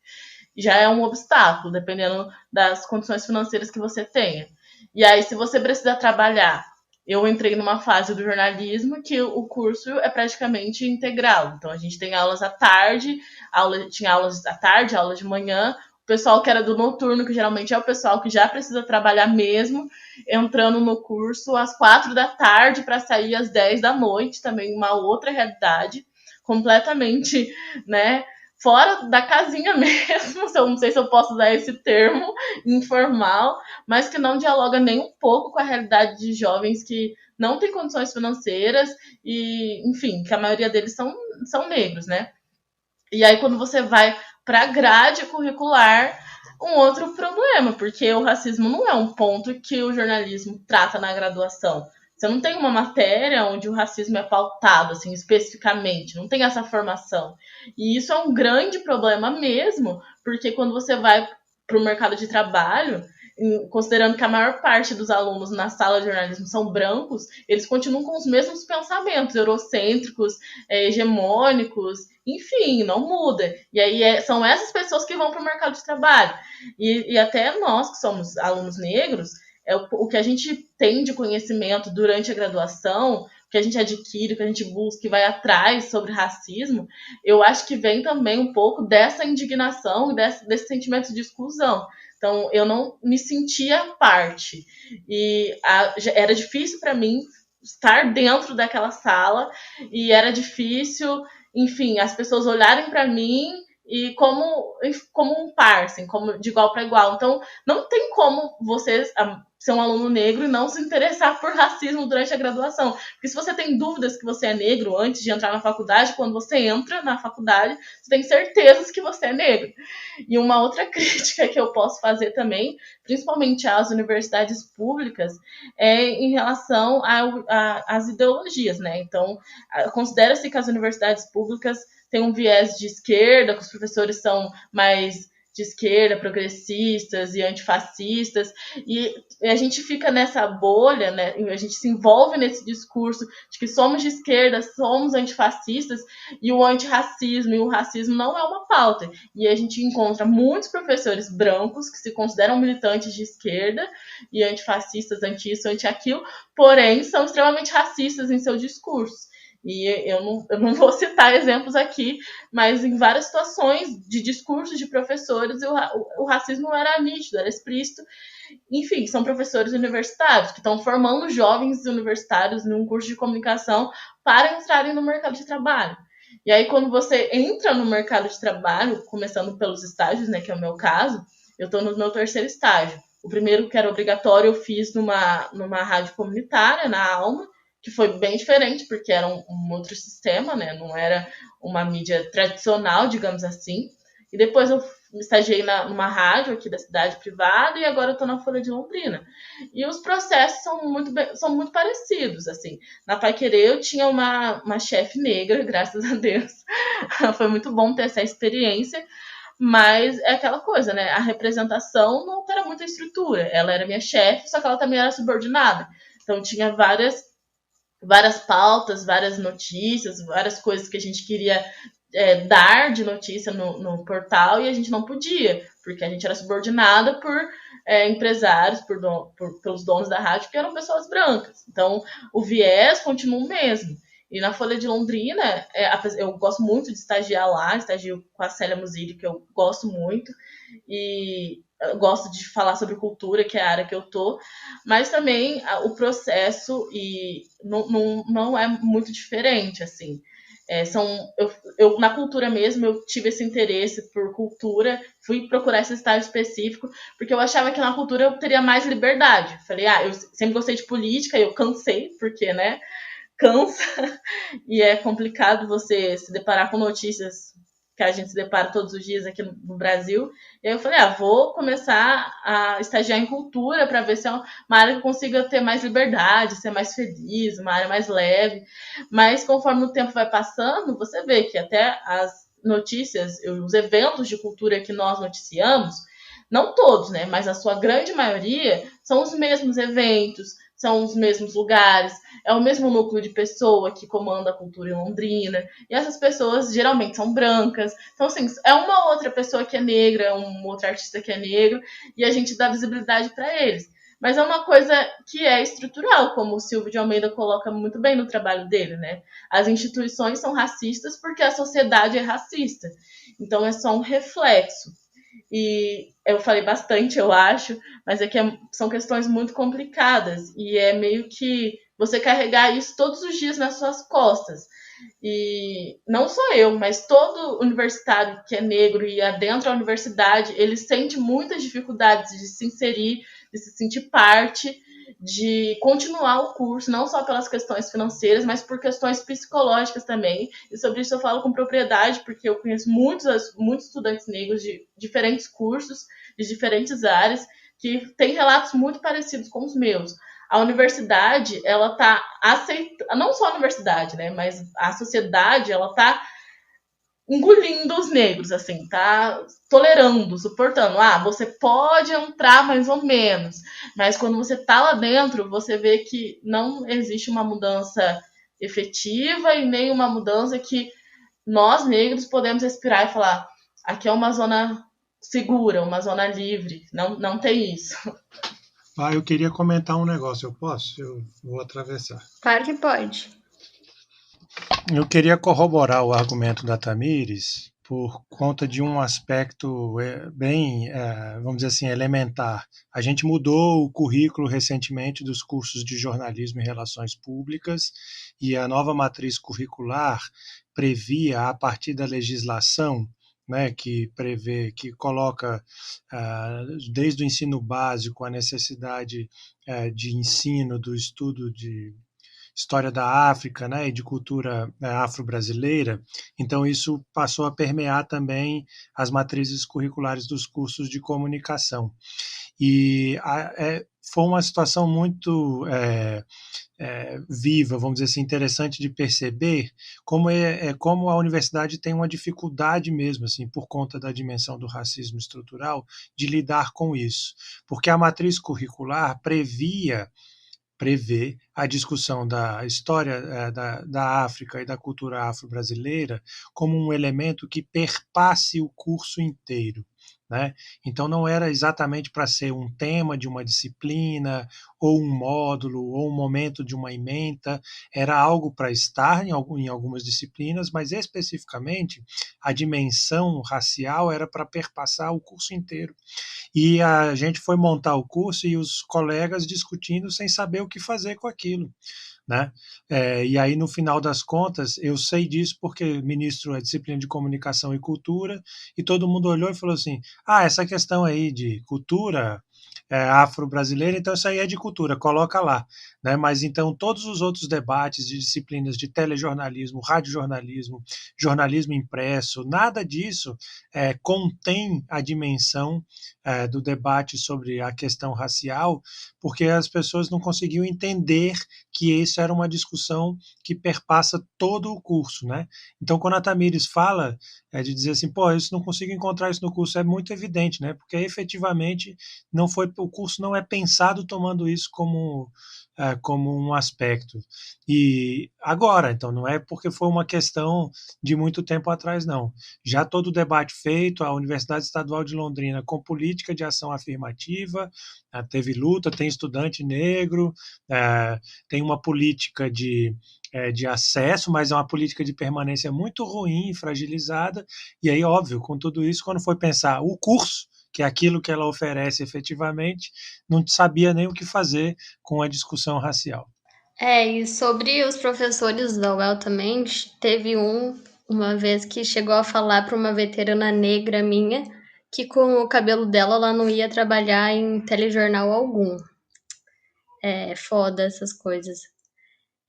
Já é um obstáculo, dependendo das condições financeiras que você tenha. E aí, se você precisa trabalhar, eu entrei numa fase do jornalismo que o curso é praticamente integral. Então, a gente tem aulas à tarde, tinha aulas à tarde, aulas de manhã. O pessoal que era do noturno, que geralmente é o pessoal que já precisa trabalhar mesmo, entrando no curso às 4 da tarde para sair às 10 da noite, também uma outra realidade, completamente, né, fora da casinha mesmo, eu não sei se eu posso usar esse termo, informal, mas que não dialoga nem um pouco com a realidade de jovens que não têm condições financeiras e, enfim, que a maioria deles são negros, né? E aí, quando você vai para a grade curricular, um outro problema, porque o racismo não é um ponto que o jornalismo trata na graduação. Você não tem uma matéria onde o racismo é pautado, assim, especificamente, não tem essa formação. E isso é um grande problema mesmo, porque quando você vai para o mercado de trabalho, considerando que a maior parte dos alunos na sala de jornalismo são brancos, eles continuam com os mesmos pensamentos eurocêntricos, hegemônicos, enfim, não muda. E aí são essas pessoas que vão para o mercado de trabalho. E até nós, que somos alunos negros, o que a gente tem de conhecimento durante a graduação, o que a gente adquire, o que a gente busca e vai atrás sobre racismo, eu acho que vem também um pouco dessa indignação, desse sentimento de exclusão. Então, eu não me sentia parte. E era difícil para mim estar dentro daquela sala e era difícil, enfim, as pessoas olharem para mim e como um par, assim, como de igual para igual. Então, não tem como você ser um aluno negro e não se interessar por racismo durante a graduação. Porque se você tem dúvidas que você é negro antes de entrar na faculdade, quando você entra na faculdade, você tem certezas que você é negro. E uma outra crítica que eu posso fazer também, principalmente às universidades públicas, é em relação às ideologias, né? Então, considera-se que as universidades públicas têm um viés de esquerda, que os professores são mais de esquerda, progressistas e antifascistas, e a gente fica nessa bolha, né? A gente se envolve nesse discurso de que somos de esquerda, somos antifascistas, e o antirracismo e o racismo não é uma pauta. E a gente encontra muitos professores brancos que se consideram militantes de esquerda e antifascistas, anti-isso, anti-aquilo, porém são extremamente racistas em seu discurso. E eu não vou citar exemplos aqui, mas em várias situações de discursos de professores, o racismo era nítido, era explícito. Enfim, são professores universitários que estão formando jovens universitários num curso de comunicação para entrarem no mercado de trabalho. E aí, quando você entra no mercado de trabalho, começando pelos estágios, né, que é o meu caso, eu estou no meu 3º estágio. O primeiro, que era obrigatório, eu fiz numa rádio comunitária, na Alma, que foi bem diferente, porque era um outro sistema, né? Não era uma mídia tradicional, digamos assim. E depois eu estagiei numa rádio aqui da cidade privada e agora eu estou na Folha de Londrina. E os processos são muito parecidos, assim. Na Paiquerê eu tinha uma chefe negra, graças a Deus. Foi muito bom ter essa experiência, mas é aquela coisa, né? A representação não altera muito a estrutura. Ela era minha chefe, só que ela também era subordinada. Então tinha várias pautas, várias notícias, várias coisas que a gente queria dar de notícia no portal e a gente não podia, porque a gente era subordinada por empresários, pelos donos da rádio, que eram pessoas brancas. Então, o viés continua o mesmo. E na Folha de Londrina, eu gosto muito de estagiar lá, estagio com a Célia Musili, que eu gosto muito, e eu gosto de falar sobre cultura, que é a área que eu tô, mas também o processo não é muito diferente, assim. Eu na cultura mesmo, eu tive esse interesse por cultura, fui procurar esse estágio específico, porque eu achava que na cultura eu teria mais liberdade. Falei, eu sempre gostei de política, e eu cansei, porque, né, cansa, e é complicado você se deparar com notícias que a gente se depara todos os dias aqui no Brasil. E aí eu falei, vou começar a estagiar em cultura para ver se é uma área que eu consiga ter mais liberdade, ser mais feliz, uma área mais leve. Mas conforme o tempo vai passando, você vê que até as notícias, os eventos de cultura que nós noticiamos, não todos, né, mas a sua grande maioria, são os mesmos eventos, são os mesmos lugares, é o mesmo núcleo de pessoa que comanda a cultura em Londrina, e essas pessoas geralmente são brancas. Então, assim, é uma outra pessoa que é negra, um outro artista que é negro, e a gente dá visibilidade para eles. Mas é uma coisa que é estrutural, como o Silvio de Almeida coloca muito bem no trabalho dele, né? As instituições são racistas porque a sociedade é racista. Então é só um reflexo. E eu falei bastante, eu acho, mas é que são questões muito complicadas. E é meio que você carregar isso todos os dias nas suas costas. E não só eu, mas todo universitário que é negro e adentra a universidade, ele sente muitas dificuldades de se inserir, de se sentir parte, de continuar o curso, não só pelas questões financeiras, mas por questões psicológicas também. E sobre isso eu falo com propriedade, porque eu conheço muitos estudantes negros de diferentes cursos, de diferentes áreas, que têm relatos muito parecidos com os meus. A universidade, ela está aceitando, não só a universidade, né, mas a sociedade, ela está engolindo os negros, assim, tá tolerando, suportando. Você pode entrar mais ou menos, mas quando você tá lá dentro, você vê que não existe uma mudança efetiva e nem uma mudança que nós, negros, podemos respirar e falar, aqui é uma zona segura, uma zona livre. Não tem isso. Eu queria comentar um negócio, eu posso? Eu vou atravessar. Claro que pode. Eu queria corroborar o argumento da Tamires por conta de um aspecto bem, vamos dizer assim, elementar. A gente mudou o currículo recentemente dos cursos de jornalismo e relações públicas e a nova matriz curricular previa, a partir da legislação, né, que prevê, que coloca desde o ensino básico a necessidade de ensino do estudo de história da África, né, e de cultura afro-brasileira. Então isso passou a permear também as matrizes curriculares dos cursos de comunicação. E foi uma situação muito viva, vamos dizer assim, interessante de perceber como a universidade tem uma dificuldade mesmo, assim, por conta da dimensão do racismo estrutural, de lidar com isso. Porque a matriz curricular prevê a discussão da história da África e da cultura afro-brasileira como um elemento que perpasse o curso inteiro. Né? Então não era exatamente para ser um tema de uma disciplina, ou um módulo, ou um momento de uma ementa, era algo para estar em algumas disciplinas, mas especificamente a dimensão racial era para perpassar o curso inteiro. E a gente foi montar o curso e os colegas discutindo sem saber o que fazer com aquilo. Né? E aí, no final das contas, eu sei disso porque ministro a disciplina de comunicação e cultura, e todo mundo olhou e falou assim, essa questão aí de cultura afro-brasileira, então isso aí é de cultura, coloca lá. Né? Mas então todos os outros debates de disciplinas de telejornalismo, radiojornalismo, jornalismo impresso, nada disso contém a dimensão do debate sobre a questão racial, porque as pessoas não conseguiam entender que isso era uma discussão que perpassa todo o curso. Né? Então, quando a Tamires fala de dizer assim, eu não consigo encontrar isso no curso, é muito evidente, né? Porque efetivamente o curso não é pensado tomando isso como um aspecto. E agora, então, não é porque foi uma questão de muito tempo atrás, não. Já todo o debate feito, a Universidade Estadual de Londrina com política de ação afirmativa, teve luta, tem estudante negro, tem uma política de acesso, mas é uma política de permanência muito ruim e fragilizada, e aí, óbvio, com tudo isso, quando foi pensar o curso, que é aquilo que ela oferece efetivamente, não sabia nem o que fazer com a discussão racial. E sobre os professores da UEL também, teve uma vez que chegou a falar para uma veterana negra minha que com o cabelo dela ela não ia trabalhar em telejornal algum. É foda essas coisas.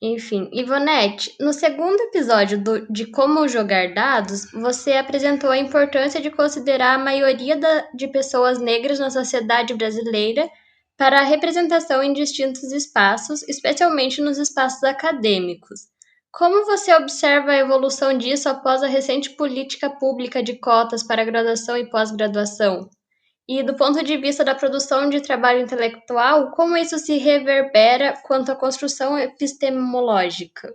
Enfim, Ivonete, no segundo episódio de Como Jogar Dados, você apresentou a importância de considerar a maioria de pessoas negras na sociedade brasileira para a representação em distintos espaços, especialmente nos espaços acadêmicos. Como você observa a evolução disso após a recente política pública de cotas para graduação e pós-graduação? E do ponto de vista da produção de trabalho intelectual, como isso se reverbera quanto à construção epistemológica?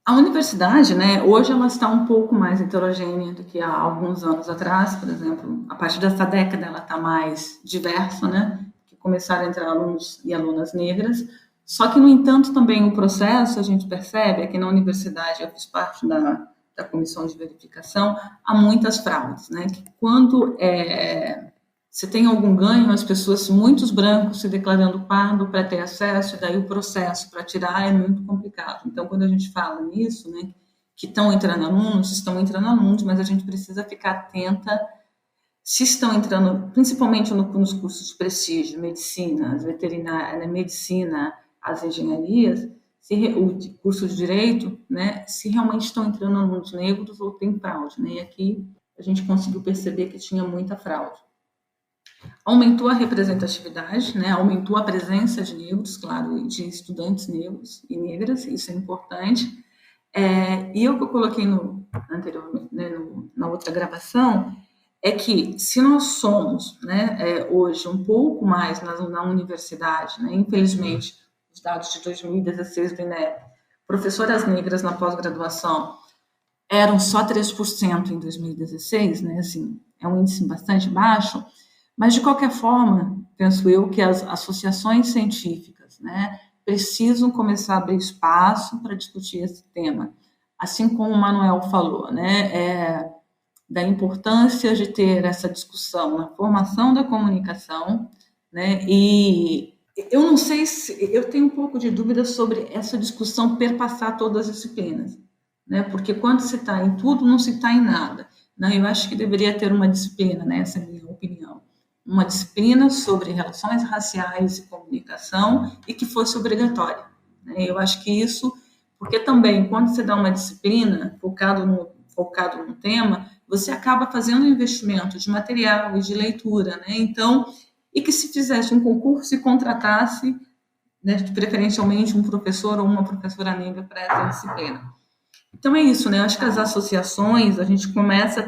A universidade, né, hoje ela está um pouco mais heterogênea do que há alguns anos atrás, por exemplo, a partir dessa década ela está mais diversa, né, que começaram a entrar alunos e alunas negras, só que, no entanto, também o processo, a gente percebe, aqui na universidade, eu fiz parte da comissão de verificação, há muitas fraudes, né, que quando se tem algum ganho, as pessoas, muitos brancos se declarando pardo para ter acesso, e daí o processo para tirar é muito complicado. Então, quando a gente fala nisso, né, que estão entrando alunos, mas a gente precisa ficar atenta se estão entrando, principalmente nos cursos de prestígio, medicina, veterinária, medicina, as engenharias, o curso de direito, né, se realmente estão entrando alunos negros ou tem fraude, né? E aqui a gente conseguiu perceber que tinha muita fraude. Aumentou a representatividade, né? Aumentou a presença de negros, claro, de estudantes negros e negras, isso é importante. E eu que eu coloquei anteriormente, né, na outra gravação, é que se nós somos, né, hoje um pouco mais na universidade, né, infelizmente, os dados de 2016 do INEP, professoras negras na pós-graduação eram só 3% em 2016, né, assim, é um índice bastante baixo, mas, de qualquer forma, penso eu que as associações científicas, né, precisam começar a abrir espaço para discutir esse tema. Assim como o Manuel falou, né, da importância de ter essa discussão na formação da comunicação, né, e eu não sei se... Eu tenho um pouco de dúvida sobre essa discussão perpassar todas as disciplinas, né, porque quando se está em tudo, não se está em nada. Né, eu acho que deveria ter uma disciplina, né, essa é a minha opinião, uma disciplina sobre relações raciais e comunicação e que fosse obrigatória. Né? Eu acho que isso, porque também, quando você dá uma disciplina focado num tema, você acaba fazendo um investimento de material e de leitura, né? Então, e que se fizesse um concurso e contratasse, né, preferencialmente um professor ou uma professora negra para essa disciplina. Então é isso, né? Eu acho que as associações, a gente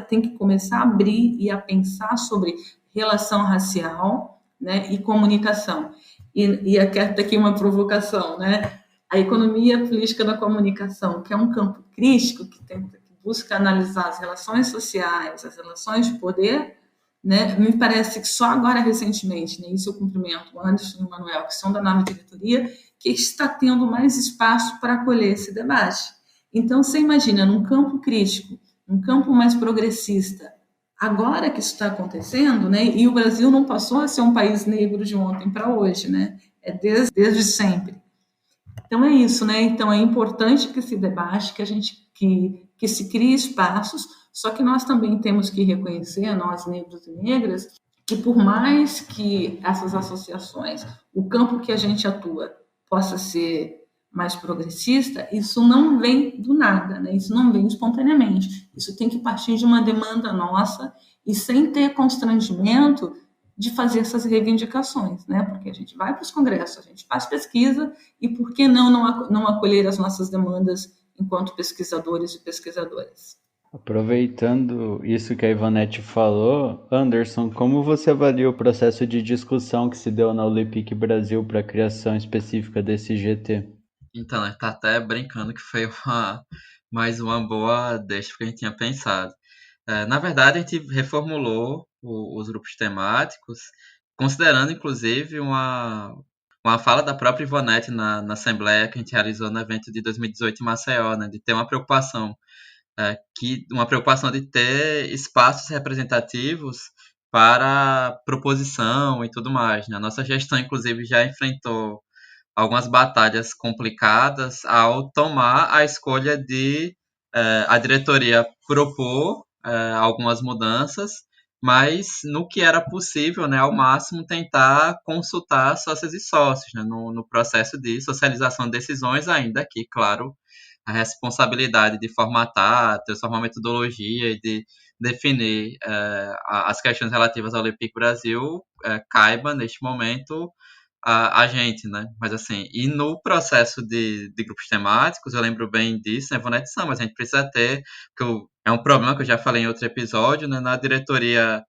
tem que começar a abrir e a pensar sobre relação racial, né, e comunicação. E aqui uma provocação, né? A economia política da comunicação, que é um campo crítico que busca analisar as relações sociais, as relações de poder, né? Me parece que só agora, recentemente, né, isso eu cumprimento o Anderson e o Manuel, que são da nova diretoria, que está tendo mais espaço para acolher esse debate. Então, você imagina, num campo crítico, num campo mais progressista, agora que isso está acontecendo, né, e o Brasil não passou a ser um país negro de ontem para hoje, né, é desde sempre. Então é isso, né? Então é importante que se debate, que se crie espaços, só que nós também temos que reconhecer, nós negros e negras, que por mais que essas associações, o campo que a gente atua possa ser mais progressista, isso não vem do nada, né? Isso não vem espontaneamente. Isso tem que partir de uma demanda nossa e sem ter constrangimento de fazer essas reivindicações, né? Porque a gente vai para os congressos, a gente faz pesquisa e por que não acolher as nossas demandas enquanto pesquisadores e pesquisadoras? Aproveitando isso que a Ivonete falou, Anderson, como você avalia o processo de discussão que se deu na Olympic Brasil para a criação específica desse GT? Então, né, tá até brincando que foi mais uma boa deixa que a gente tinha pensado. Na verdade, a gente reformulou os grupos temáticos, considerando, inclusive, uma fala da própria Ivonete na Assembleia que a gente realizou no evento de 2018 em Maceió, né, de ter uma preocupação, de ter espaços representativos para proposição e tudo mais. Né? A nossa gestão, inclusive, já enfrentou algumas batalhas complicadas ao tomar a escolha de a diretoria propor algumas mudanças, mas no que era possível, né, ao máximo tentar consultar sócias e sócios, né, no processo de socialização de decisões, ainda que, claro, a responsabilidade de formatar, transformar a metodologia e de definir as questões relativas ao Olympic Brasil caiba, neste momento, a gente, né? Mas assim, e no processo de grupos temáticos, eu lembro bem disso, né, Ivonete, mas a gente precisa ter, é um problema que eu já falei em outro episódio, né, na diretoria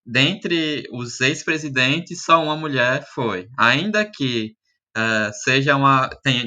dentre os ex-presidentes, só uma mulher foi. Ainda que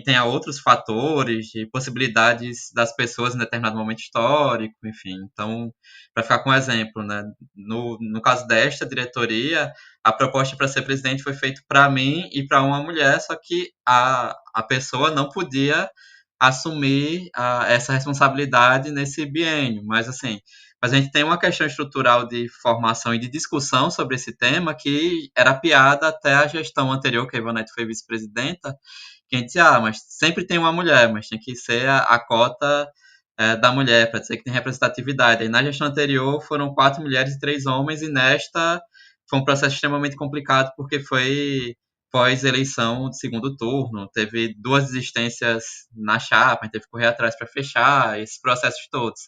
tenha outros fatores de possibilidades das pessoas em determinado momento histórico, enfim. Então, para ficar com um exemplo, né, no caso desta diretoria, a proposta para ser presidente foi feita para mim e para uma mulher, só que a pessoa não podia assumir essa responsabilidade nesse biênio, mas assim, a gente tem uma questão estrutural de formação e de discussão sobre esse tema que era piada até a gestão anterior, que a Ivonete foi vice-presidenta, que a gente dizia, mas sempre tem uma mulher, mas tem que ser a cota da mulher, para dizer que tem representatividade. E na gestão anterior foram 4 mulheres e 3 homens, e nesta foi um processo extremamente complicado, porque foi pós-eleição de segundo turno, teve 2 desistências na chapa, a gente teve que correr atrás para fechar, esses processos todos.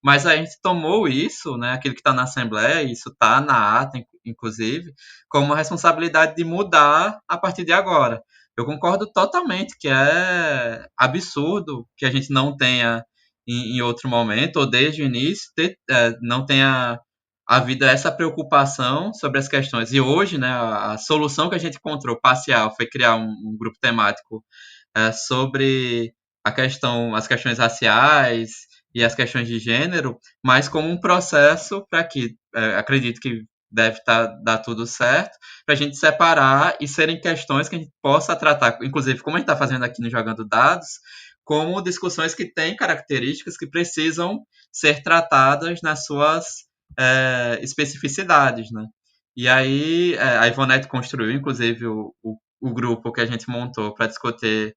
Mas a gente tomou isso, né, aquilo que está na Assembleia, isso está na ata, inclusive, como uma responsabilidade de mudar a partir de agora. Eu concordo totalmente que é absurdo que a gente não tenha, em outro momento, ou desde o início, não tenha havido essa preocupação sobre as questões. E hoje, né, a solução que a gente encontrou parcial foi criar um grupo temático sobre as questões raciais e as questões de gênero, mas como um processo para que, acredito que deve dar tudo certo, para a gente separar e serem questões que a gente possa tratar, inclusive como a gente está fazendo aqui no Jogando Dados, como discussões que têm características que precisam ser tratadas nas suas especificidades, né? E aí a Ivonete construiu, inclusive, o grupo que a gente montou para discutir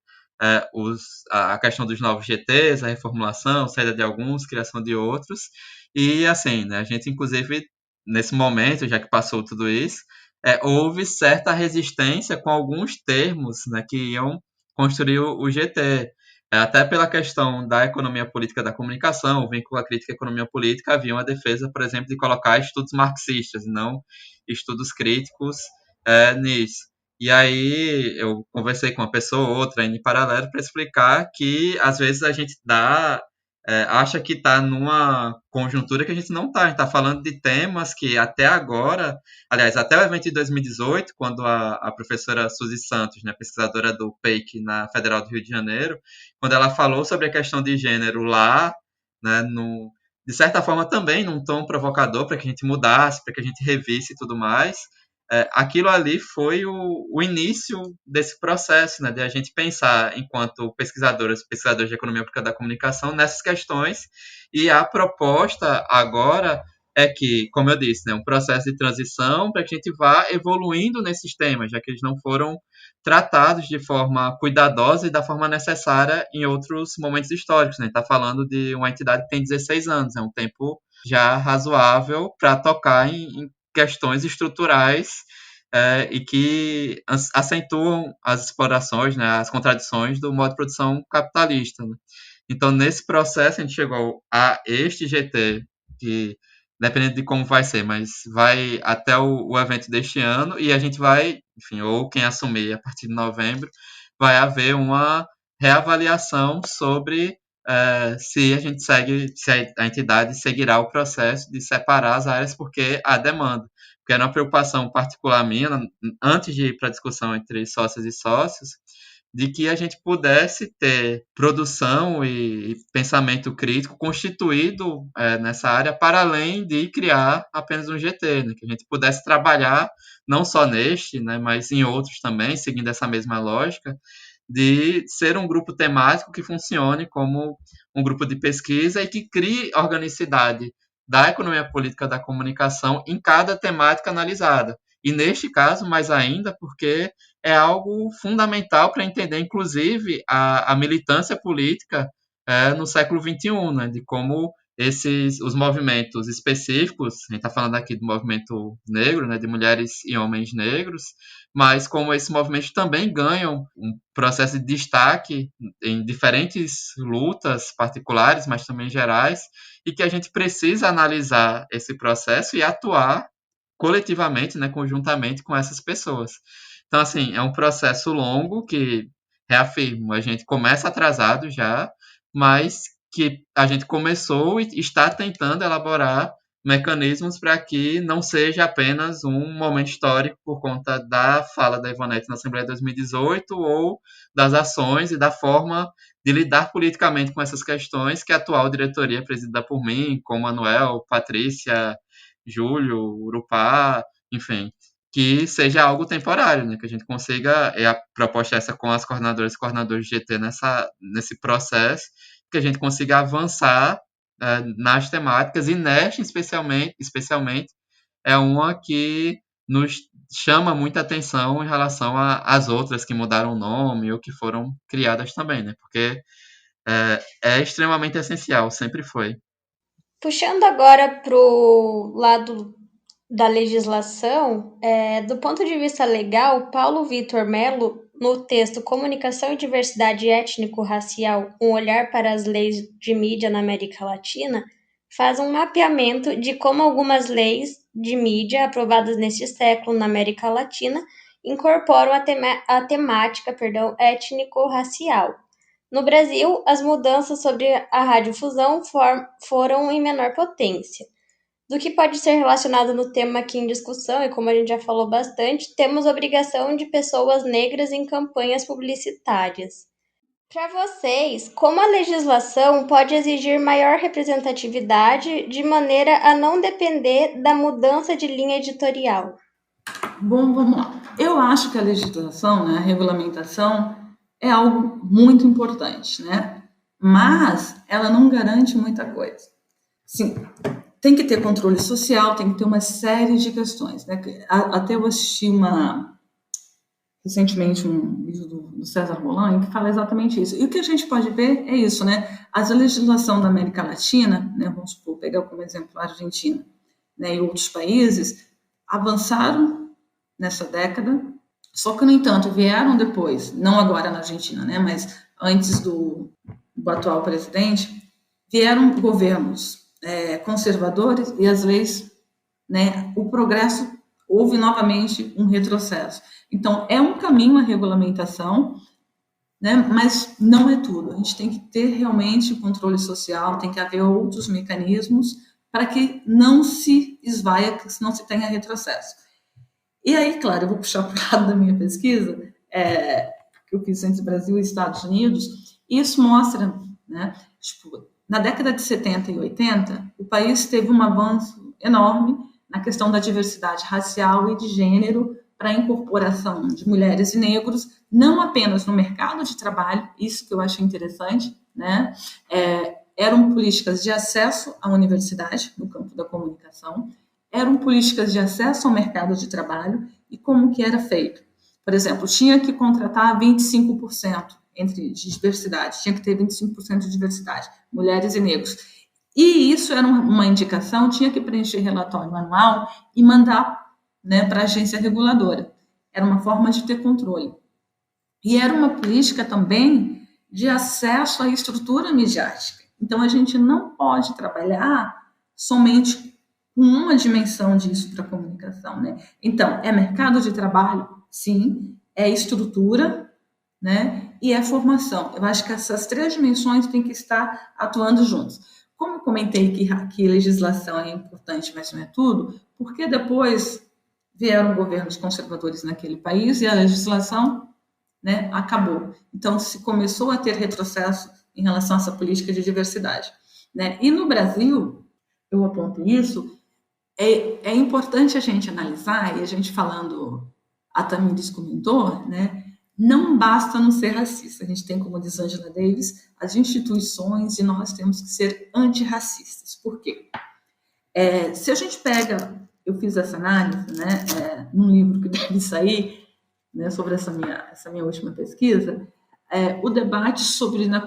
a questão dos novos GTs, a reformulação, saída de alguns, criação de outros. E assim, né, a gente, inclusive, nesse momento, já que passou tudo isso, houve certa resistência com alguns termos, né, que iam construir o GT. Até pela questão da economia política da comunicação, o vínculo à crítica à economia política, havia uma defesa, por exemplo, de colocar estudos marxistas, e não estudos críticos nisso. E aí eu conversei com uma pessoa ou outra em paralelo para explicar que às vezes a gente acha que está numa conjuntura que a gente não está. A gente está falando de temas que até agora, aliás, até o evento de 2018, quando a professora Suzy Santos, né, pesquisadora do PEIC na Federal do Rio de Janeiro, quando ela falou sobre a questão de gênero lá, né, de certa forma também num tom provocador para que a gente mudasse, para que a gente revisse e tudo mais, aquilo ali foi o início desse processo, né, de a gente pensar, enquanto pesquisadores de economia política da comunicação, nessas questões, e a proposta agora é que, como eu disse, né, um processo de transição para que a gente vá evoluindo nesses temas, já que eles não foram tratados de forma cuidadosa e da forma necessária em outros momentos históricos. Né? A gente está falando de uma entidade que tem 16 anos, é um tempo já razoável para tocar em questões estruturais e que acentuam as explorações, né, as contradições do modo de produção capitalista. Né? Então, nesse processo, a gente chegou a este GT, que, dependendo de como vai ser, mas vai até o evento deste ano, e a gente vai, enfim, ou quem assumir a partir de novembro, vai haver uma reavaliação sobre se a gente se a entidade seguirá o processo de separar as áreas, porque há demanda. Porque era uma preocupação particular minha, antes de ir para a discussão entre sócias e sócios, de que a gente pudesse ter produção e pensamento crítico constituído nessa área, para além de criar apenas um GT, né? Que a gente pudesse trabalhar não só neste, né, mas em outros também, seguindo essa mesma lógica, de ser um grupo temático que funcione como um grupo de pesquisa e que crie organicidade da economia política da comunicação em cada temática analisada. E neste caso, mais ainda, porque é algo fundamental para entender, inclusive, a militância política no século XXI, né, de como os movimentos específicos, a gente está falando aqui do movimento negro, né, de mulheres e homens negros, mas como esses movimentos também ganham um processo de destaque em diferentes lutas particulares, mas também gerais, e que a gente precisa analisar esse processo e atuar coletivamente, né, conjuntamente com essas pessoas. Então, assim, é um processo longo que, reafirmo, a gente começa atrasado já, mas que a gente começou e está tentando elaborar mecanismos para que não seja apenas um momento histórico por conta da fala da Ivonete na Assembleia de 2018 ou das ações e da forma de lidar politicamente com essas questões que a atual diretoria, presidida por mim, com Manuel, Patrícia, Júlio, Urupá, enfim, que seja algo temporário, né? Que a gente consiga, a proposta essa com as coordenadoras e coordenadores de GT nesse processo, que a gente consiga avançar nas temáticas, e nesta especialmente é uma que nos chama muita atenção em relação às outras que mudaram o nome ou que foram criadas também, né? Porque é extremamente essencial, sempre foi. Puxando agora para o lado da legislação, do ponto de vista legal, Paulo Vitor Melo, no texto Comunicação e Diversidade Étnico-Racial, um olhar para as leis de mídia na América Latina, faz um mapeamento de como algumas leis de mídia aprovadas neste século na América Latina incorporam a temática étnico-racial. No Brasil, as mudanças sobre a radiodifusão foram em menor potência. Do que pode ser relacionado no tema aqui em discussão, e como a gente já falou bastante, temos obrigação de pessoas negras em campanhas publicitárias. Para vocês, como a legislação pode exigir maior representatividade de maneira a não depender da mudança de linha editorial? Bom, vamos lá. Eu acho que a legislação, né, a regulamentação, é algo muito importante, né? Mas ela não garante muita coisa. Sim, tem que ter controle social, tem que ter uma série de questões, né? Até eu assisti recentemente um vídeo do César Roland que fala exatamente isso. E o que a gente pode ver é isso, né? A legislação da América Latina, né, vamos supor, pegar como exemplo a Argentina, né, e outros países, avançaram nessa década, só que, no entanto, vieram depois, não agora na Argentina, né, mas antes do atual presidente, vieram governos conservadores e as leis, né, o progresso, houve novamente um retrocesso. Então, é um caminho a regulamentação, né, mas não é tudo. A gente tem que ter realmente controle social, tem que haver outros mecanismos para que não se esvaia, que não se tenha retrocesso. E aí, claro, eu vou puxar para o lado da minha pesquisa, que eu fiz entre Brasil e Estados Unidos, e isso mostra, né, tipo, na década de 70 e 80, o país teve um avanço enorme na questão da diversidade racial e de gênero para a incorporação de mulheres e negros, não apenas no mercado de trabalho, isso que eu achei interessante, né? Eram políticas de acesso à universidade, no campo da comunicação, eram políticas de acesso ao mercado de trabalho e como que era feito. Por exemplo, tinha que contratar 25% de diversidade, tinha que ter 25% de diversidade, mulheres e negros. E isso era uma indicação, tinha que preencher relatório anual e mandar, né, para a agência reguladora. Era uma forma de ter controle. E era uma política também de acesso à estrutura midiática. Então, a gente não pode trabalhar somente com uma dimensão disso para a comunicação, né? Então, é mercado de trabalho? Sim. É estrutura, né? E é formação. Eu acho que essas três dimensões têm que estar atuando juntos. Como eu comentei que legislação é importante, mas não é tudo, porque depois vieram governos conservadores naquele país e a legislação, né, acabou. Então, se começou a ter retrocesso em relação a essa política de diversidade, né? E no Brasil, eu aponto isso, é importante a gente analisar, e a gente falando, a Tamires comentou, né, não basta não ser racista. A gente tem, como diz Angela Davis, as instituições e nós temos que ser antirracistas. Por quê? Se a gente pega, eu fiz essa análise, né, num livro que deve sair, né, sobre essa minha última pesquisa, o debate sobre na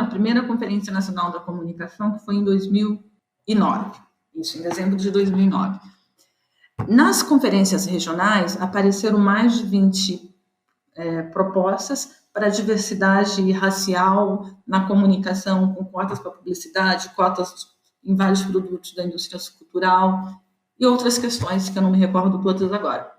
primeira Conferência Nacional da Comunicação, que foi em 2009, isso, em dezembro de 2009. Nas conferências regionais, apareceram mais de 20 propostas para diversidade racial na comunicação, com cotas para publicidade, cotas em vários produtos da indústria cultural e outras questões que eu não me recordo todas agora.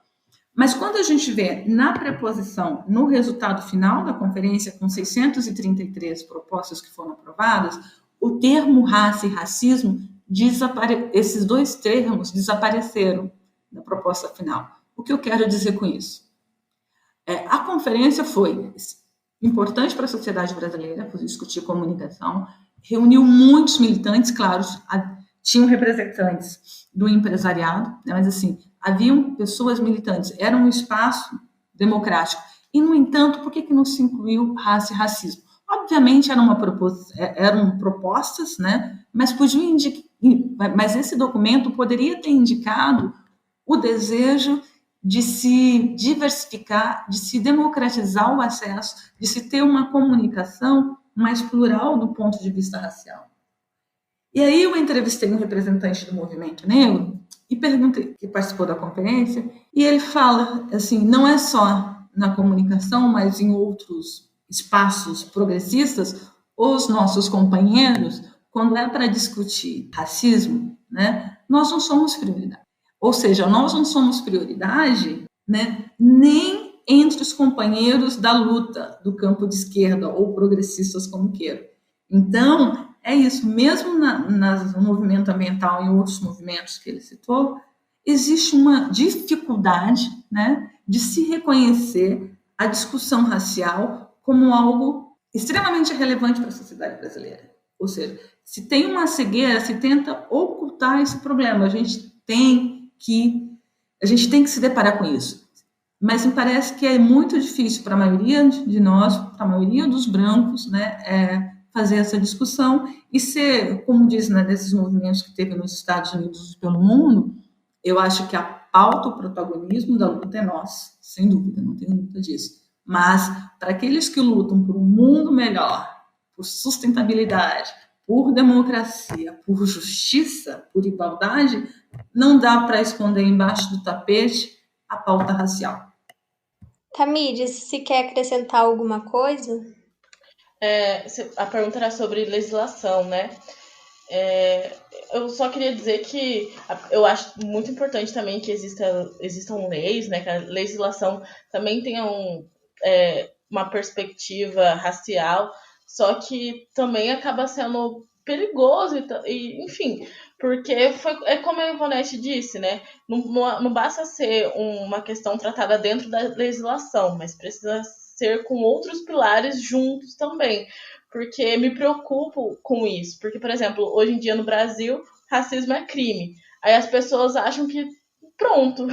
Mas quando a gente vê na preposição, no resultado final da conferência, com 633 propostas que foram aprovadas, o termo raça e racismo esses dois termos desapareceram da proposta final. O que eu quero dizer com isso? A conferência foi importante para a sociedade brasileira, por discutir comunicação, reuniu muitos militantes, claro, tinham representantes do empresariado, né, mas assim, haviam pessoas militantes, era um espaço democrático. E, no entanto, por que não se incluiu raça e racismo? Obviamente eram propostas, né, mas esse documento poderia ter indicado o desejo de se diversificar, de se democratizar o acesso, de se ter uma comunicação mais plural do ponto de vista racial. E aí eu entrevistei um representante do movimento negro e perguntei, que participou da conferência, e ele fala assim, não é só na comunicação, mas em outros espaços progressistas, os nossos companheiros, quando é para discutir racismo, né, nós não somos prioridade. Ou seja, nós não somos prioridade, né, nem entre os companheiros da luta do campo de esquerda ou progressistas como queiram. Então, é isso, mesmo no movimento ambiental e em outros movimentos que ele citou, existe uma dificuldade, né, de se reconhecer a discussão racial como algo extremamente relevante para a sociedade brasileira. Ou seja, se tem uma cegueira, se tenta ocultar esse problema. A gente tem que se deparar com isso. Mas me parece que é muito difícil para a maioria de nós, para a maioria dos brancos, né, fazer essa discussão e ser, como diz, né, desses movimentos que teve nos Estados Unidos e pelo mundo, eu acho que a pauta, o protagonismo da luta é nosso, sem dúvida, não tenho dúvida disso. Mas, para aqueles que lutam por um mundo melhor, por sustentabilidade, por democracia, por justiça, por igualdade, não dá para esconder embaixo do tapete a pauta racial. Tamires, se quer acrescentar alguma coisa? A pergunta era sobre legislação, né? Eu só queria dizer que eu acho muito importante também que existam leis, né? Que a legislação também tenha uma perspectiva racial, só que também acaba sendo perigoso e enfim, porque é como a Ivonete disse, né? Não basta ser uma questão tratada dentro da legislação, mas precisa ser com outros pilares juntos também, porque me preocupo com isso, porque, por exemplo, hoje em dia no Brasil, racismo é crime, aí as pessoas acham que pronto,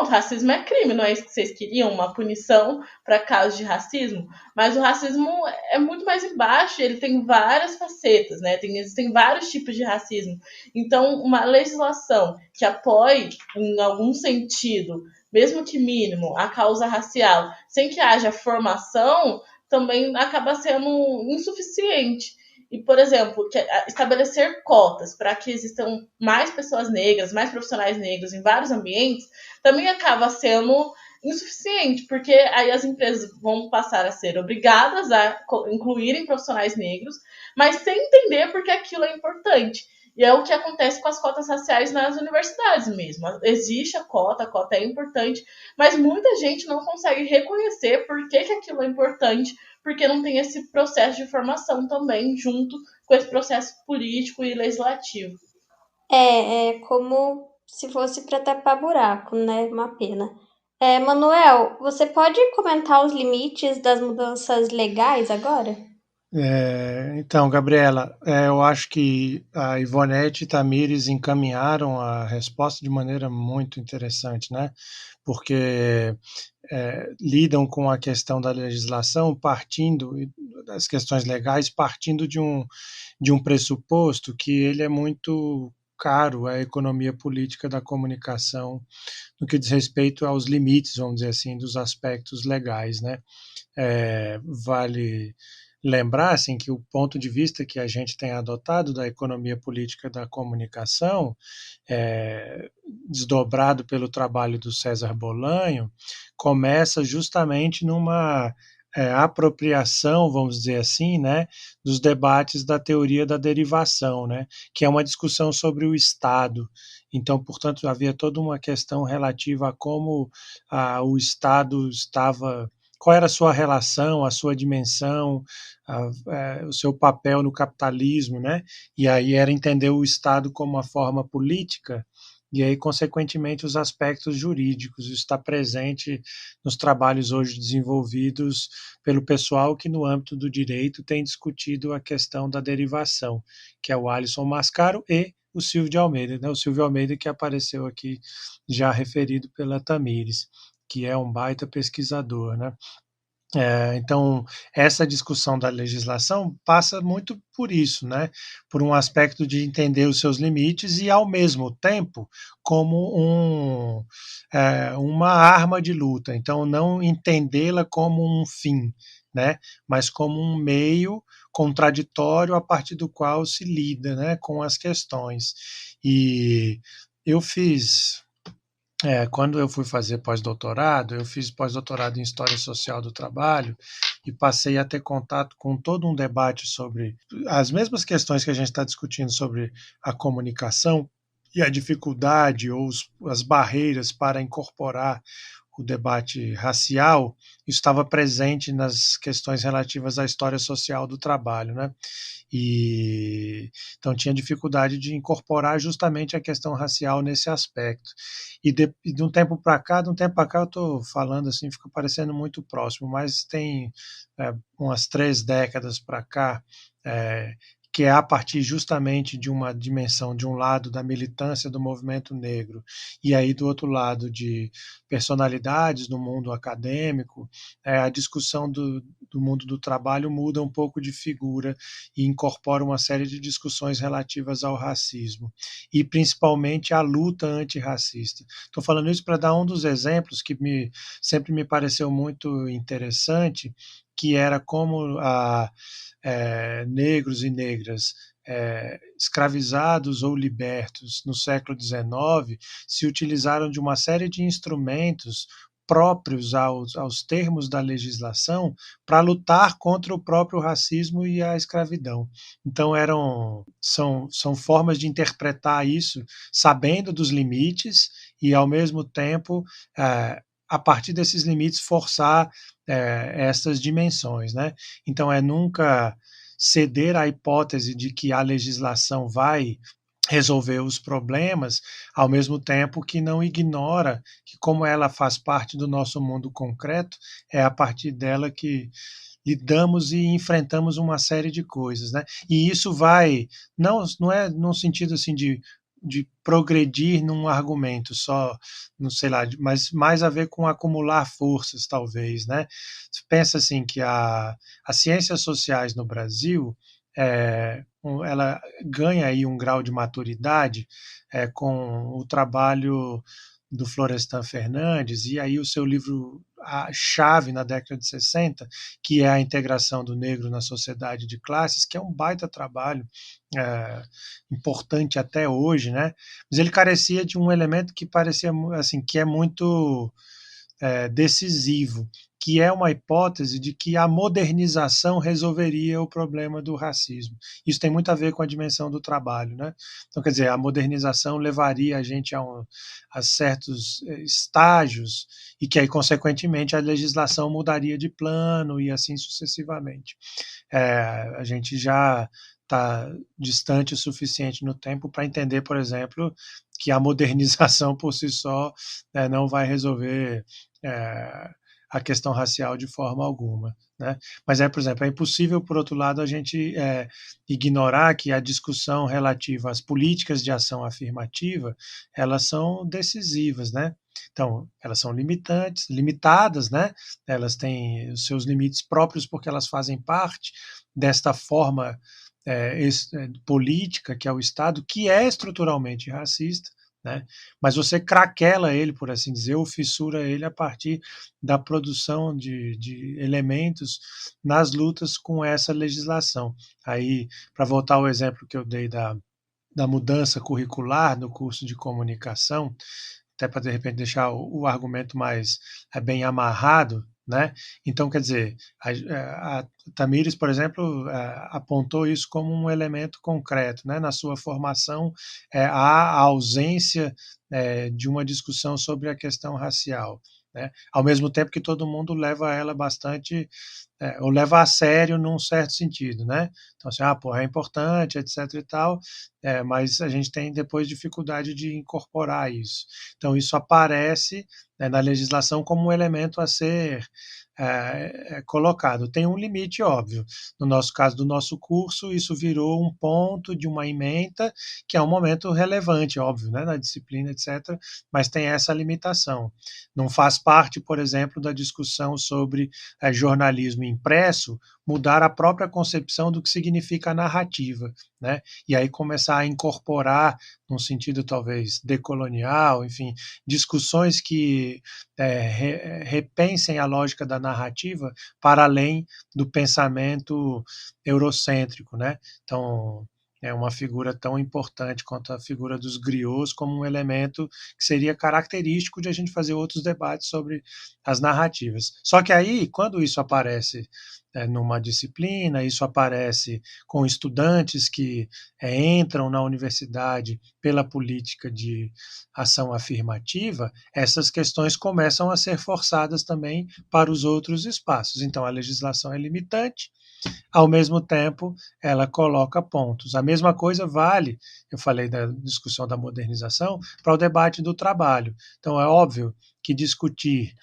racismo é crime, não é isso que vocês queriam, uma punição para casos de racismo? Mas o racismo é muito mais embaixo, ele tem várias facetas, né? Existem vários tipos de racismo. Então, uma legislação que apoie, em algum sentido, mesmo que mínimo, a causa racial, sem que haja formação, também acaba sendo insuficiente. E, por exemplo, estabelecer cotas para que existam mais pessoas negras, mais profissionais negros em vários ambientes, também acaba sendo insuficiente, porque aí as empresas vão passar a ser obrigadas a incluírem profissionais negros, mas sem entender porque aquilo é importante. E é o que acontece com as cotas raciais nas universidades mesmo. Existe a cota é importante, mas muita gente não consegue reconhecer por que aquilo é importante, porque não tem esse processo de formação também junto com esse processo político e legislativo. É como se fosse para tapar buraco, né? Uma pena. Manuel, você pode comentar os limites das mudanças legais agora? Então, Gabriela, eu acho que a Ivonete e Tamires encaminharam a resposta de maneira muito interessante, né? Porque lidam com a questão da legislação partindo das questões legais, partindo de um pressuposto que ele é muito caro à economia política da comunicação no que diz respeito aos limites, vamos dizer assim, dos aspectos legais, né? Vale lembrar assim, que o ponto de vista que a gente tem adotado da economia política da comunicação, desdobrado pelo trabalho do César Bolanho, começa justamente numa apropriação, vamos dizer assim, né, dos debates da teoria da derivação, né, que é uma discussão sobre o Estado. Então, portanto, havia toda uma questão relativa a como o Estado estava qual era a sua relação, a sua dimensão, o seu papel no capitalismo, né? E aí era entender o Estado como uma forma política, e aí, consequentemente, os aspectos jurídicos. Isso está presente nos trabalhos hoje desenvolvidos pelo pessoal que, no âmbito do direito, tem discutido a questão da derivação, que é o Alisson Mascaro e o Silvio de Almeida, né? O Silvio Almeida que apareceu aqui já referido pela Tamires, que é um baita pesquisador, né? Então, essa discussão da legislação passa muito por isso, né? Por um aspecto de entender os seus limites e, ao mesmo tempo, como uma arma de luta. Então, não entendê-la como um fim, né? Mas como um meio contraditório a partir do qual se lida, né, com as questões. E eu fiz. Quando eu fui fazer pós-doutorado, eu fiz pós-doutorado em História Social do Trabalho e passei a ter contato com todo um debate sobre as mesmas questões que a gente está discutindo sobre a comunicação e a dificuldade ou as barreiras para incorporar o debate racial. Isso estava presente nas questões relativas à história social do trabalho, né? E então tinha dificuldade de incorporar justamente a questão racial nesse aspecto. E de um tempo para cá, eu estou falando assim, fica parecendo muito próximo, mas tem umas 3 décadas para cá, que é a partir justamente de uma dimensão, de um lado, da militância do movimento negro, e aí do outro lado de personalidades no mundo acadêmico, a discussão do mundo do trabalho muda um pouco de figura e incorpora uma série de discussões relativas ao racismo, e principalmente à luta antirracista. Estou falando isso para dar um dos exemplos que sempre me pareceu muito interessante, que era como negros e negras escravizados ou libertos no século XIX se utilizaram de uma série de instrumentos próprios aos termos da legislação para lutar contra o próprio racismo e a escravidão. Então são formas de interpretar isso sabendo dos limites e, ao mesmo tempo, a partir desses limites, forçar essas dimensões, né? Então, nunca ceder à hipótese de que a legislação vai resolver os problemas, ao mesmo tempo que não ignora que, como ela faz parte do nosso mundo concreto, é a partir dela que lidamos e enfrentamos uma série de coisas, né? E isso vai, não é num sentido assim de progredir num argumento só, não sei lá, mas mais a ver com acumular forças, talvez, né? Você pensa assim que as ciências sociais no Brasil, ela ganha aí um grau de maturidade com o trabalho do Florestan Fernandes, e aí o seu livro a chave na década de 60, que é a integração do negro na sociedade de classes, que é um baita trabalho importante até hoje, né? Mas ele carecia de um elemento que parecia assim, que é muito decisivo, que é uma hipótese de que a modernização resolveria o problema do racismo. Isso tem muito a ver com a dimensão do trabalho, né? Então, quer dizer, a modernização levaria a gente a certos estágios e que aí, consequentemente, a legislação mudaria de plano e assim sucessivamente. A gente já está distante o suficiente no tempo para entender, por exemplo, que a modernização por si só não vai resolver a questão racial de forma alguma, né? Mas por exemplo, é impossível, por outro lado, a gente ignorar que a discussão relativa às políticas de ação afirmativa, elas são decisivas, né? Então, elas são limitadas, né? Elas têm os seus limites próprios porque elas fazem parte desta forma política, que é o Estado, que é estruturalmente racista, né? Mas você craquela ele, por assim dizer, ou fissura ele a partir da produção de elementos nas lutas com essa legislação. Aí, para voltar ao exemplo que eu dei da mudança curricular no curso de comunicação, até para, de repente, deixar o argumento mais bem amarrado, né? Então, quer dizer, a Tamires, por exemplo, apontou isso como um elemento concreto, né? Na sua formação, há a ausência de uma discussão sobre a questão racial. né? Ao mesmo tempo que todo mundo leva ela bastante, ou leva a sério num certo sentido, né? Então, assim, é importante, etc e tal, mas a gente tem depois dificuldade de incorporar isso. Então, isso aparece, né, na legislação como um elemento a ser colocado. Tem um limite óbvio. No nosso caso do nosso curso, isso virou um ponto de uma ementa, que é um momento relevante, óbvio, né, na disciplina, etc., mas tem essa limitação. Não faz parte, por exemplo, da discussão sobre jornalismo impresso, mudar a própria concepção do que significa a narrativa, né? E aí começar a incorporar, num sentido talvez decolonial, enfim, discussões que repensem a lógica da narrativa para além do pensamento eurocêntrico, né? Então, é uma figura tão importante quanto a figura dos griots como um elemento que seria característico de a gente fazer outros debates sobre as narrativas. Só que aí, quando isso aparece numa disciplina, isso aparece com estudantes que entram na universidade pela política de ação afirmativa, essas questões começam a ser forçadas também para os outros espaços. Então, a legislação é limitante, ao mesmo tempo, ela coloca pontos. A mesma coisa vale, eu falei da discussão da modernização, para o debate do trabalho. Então, é óbvio que discutir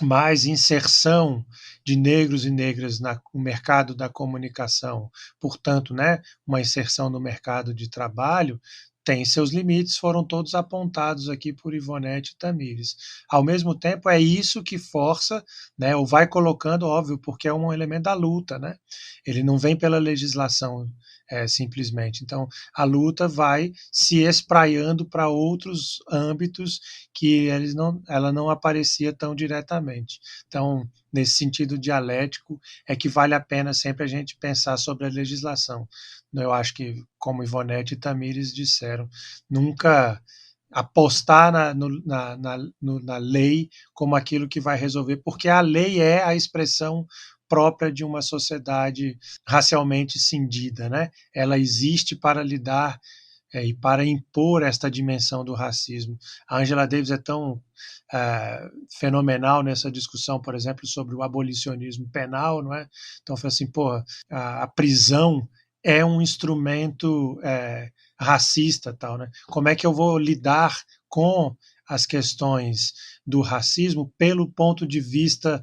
mais inserção de negros e negras no mercado da comunicação, portanto, né, uma inserção no mercado de trabalho, tem seus limites, foram todos apontados aqui por Ivonete e Tamires. Ao mesmo tempo, é isso que força, né, ou vai colocando, óbvio, porque é um elemento da luta, né? Ele não vem pela legislação simplesmente. Então, a luta vai se espraiando para outros âmbitos que ela não aparecia tão diretamente. Então, nesse sentido dialético, é que vale a pena sempre a gente pensar sobre a legislação. Eu acho que, como Ivonete e Tamires disseram, nunca apostar na lei como aquilo que vai resolver, porque a lei é a expressão própria de uma sociedade racialmente cindida, né? Ela existe para lidar e para impor esta dimensão do racismo. A Angela Davis é tão fenomenal nessa discussão, por exemplo, sobre o abolicionismo penal, não é? Então, foi assim, a prisão é um instrumento racista, tal, né? Como é que eu vou lidar com as questões do racismo pelo ponto de vista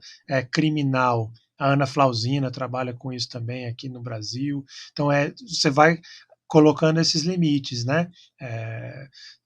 criminal? A Ana Flausina trabalha com isso também aqui no Brasil. Então, você vai colocando esses limites, né,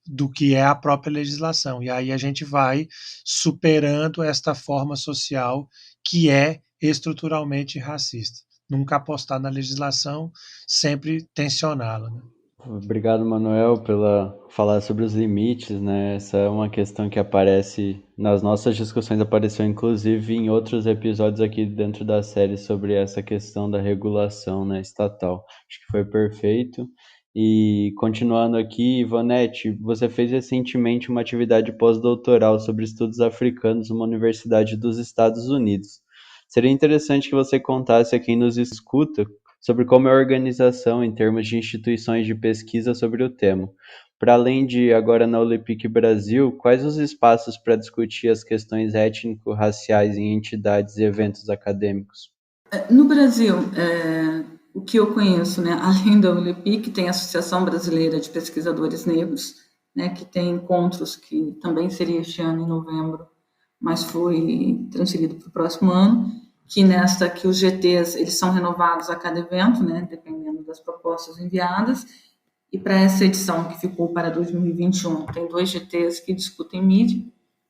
do que é a própria legislação. E aí a gente vai superando esta forma social que é estruturalmente racista. Nunca apostar na legislação, sempre tensioná-la, né? Obrigado, Manuel, pela falar sobre os limites, né? Essa é uma questão que aparece nas nossas discussões, apareceu inclusive em outros episódios aqui dentro da série sobre essa questão da regulação, né, estatal. Acho que foi perfeito. E continuando aqui, Ivonete, você fez recentemente uma atividade pós-doutoral sobre estudos africanos numa universidade dos Estados Unidos. Seria interessante que você contasse a quem nos escuta sobre como é a organização em termos de instituições de pesquisa sobre o tema. Para além de agora na Olympic Brasil, quais os espaços para discutir as questões étnico-raciais em entidades e eventos acadêmicos? No Brasil, o que eu conheço, né, além da Olympic, tem a Associação Brasileira de Pesquisadores Negros, né, que tem encontros que também seria este ano em novembro, mas foi transferido para o próximo ano, que os GTs eles são renovados a cada evento, né, dependendo das propostas enviadas, e para essa edição que ficou para 2021, tem 2 GTs que discutem mídia,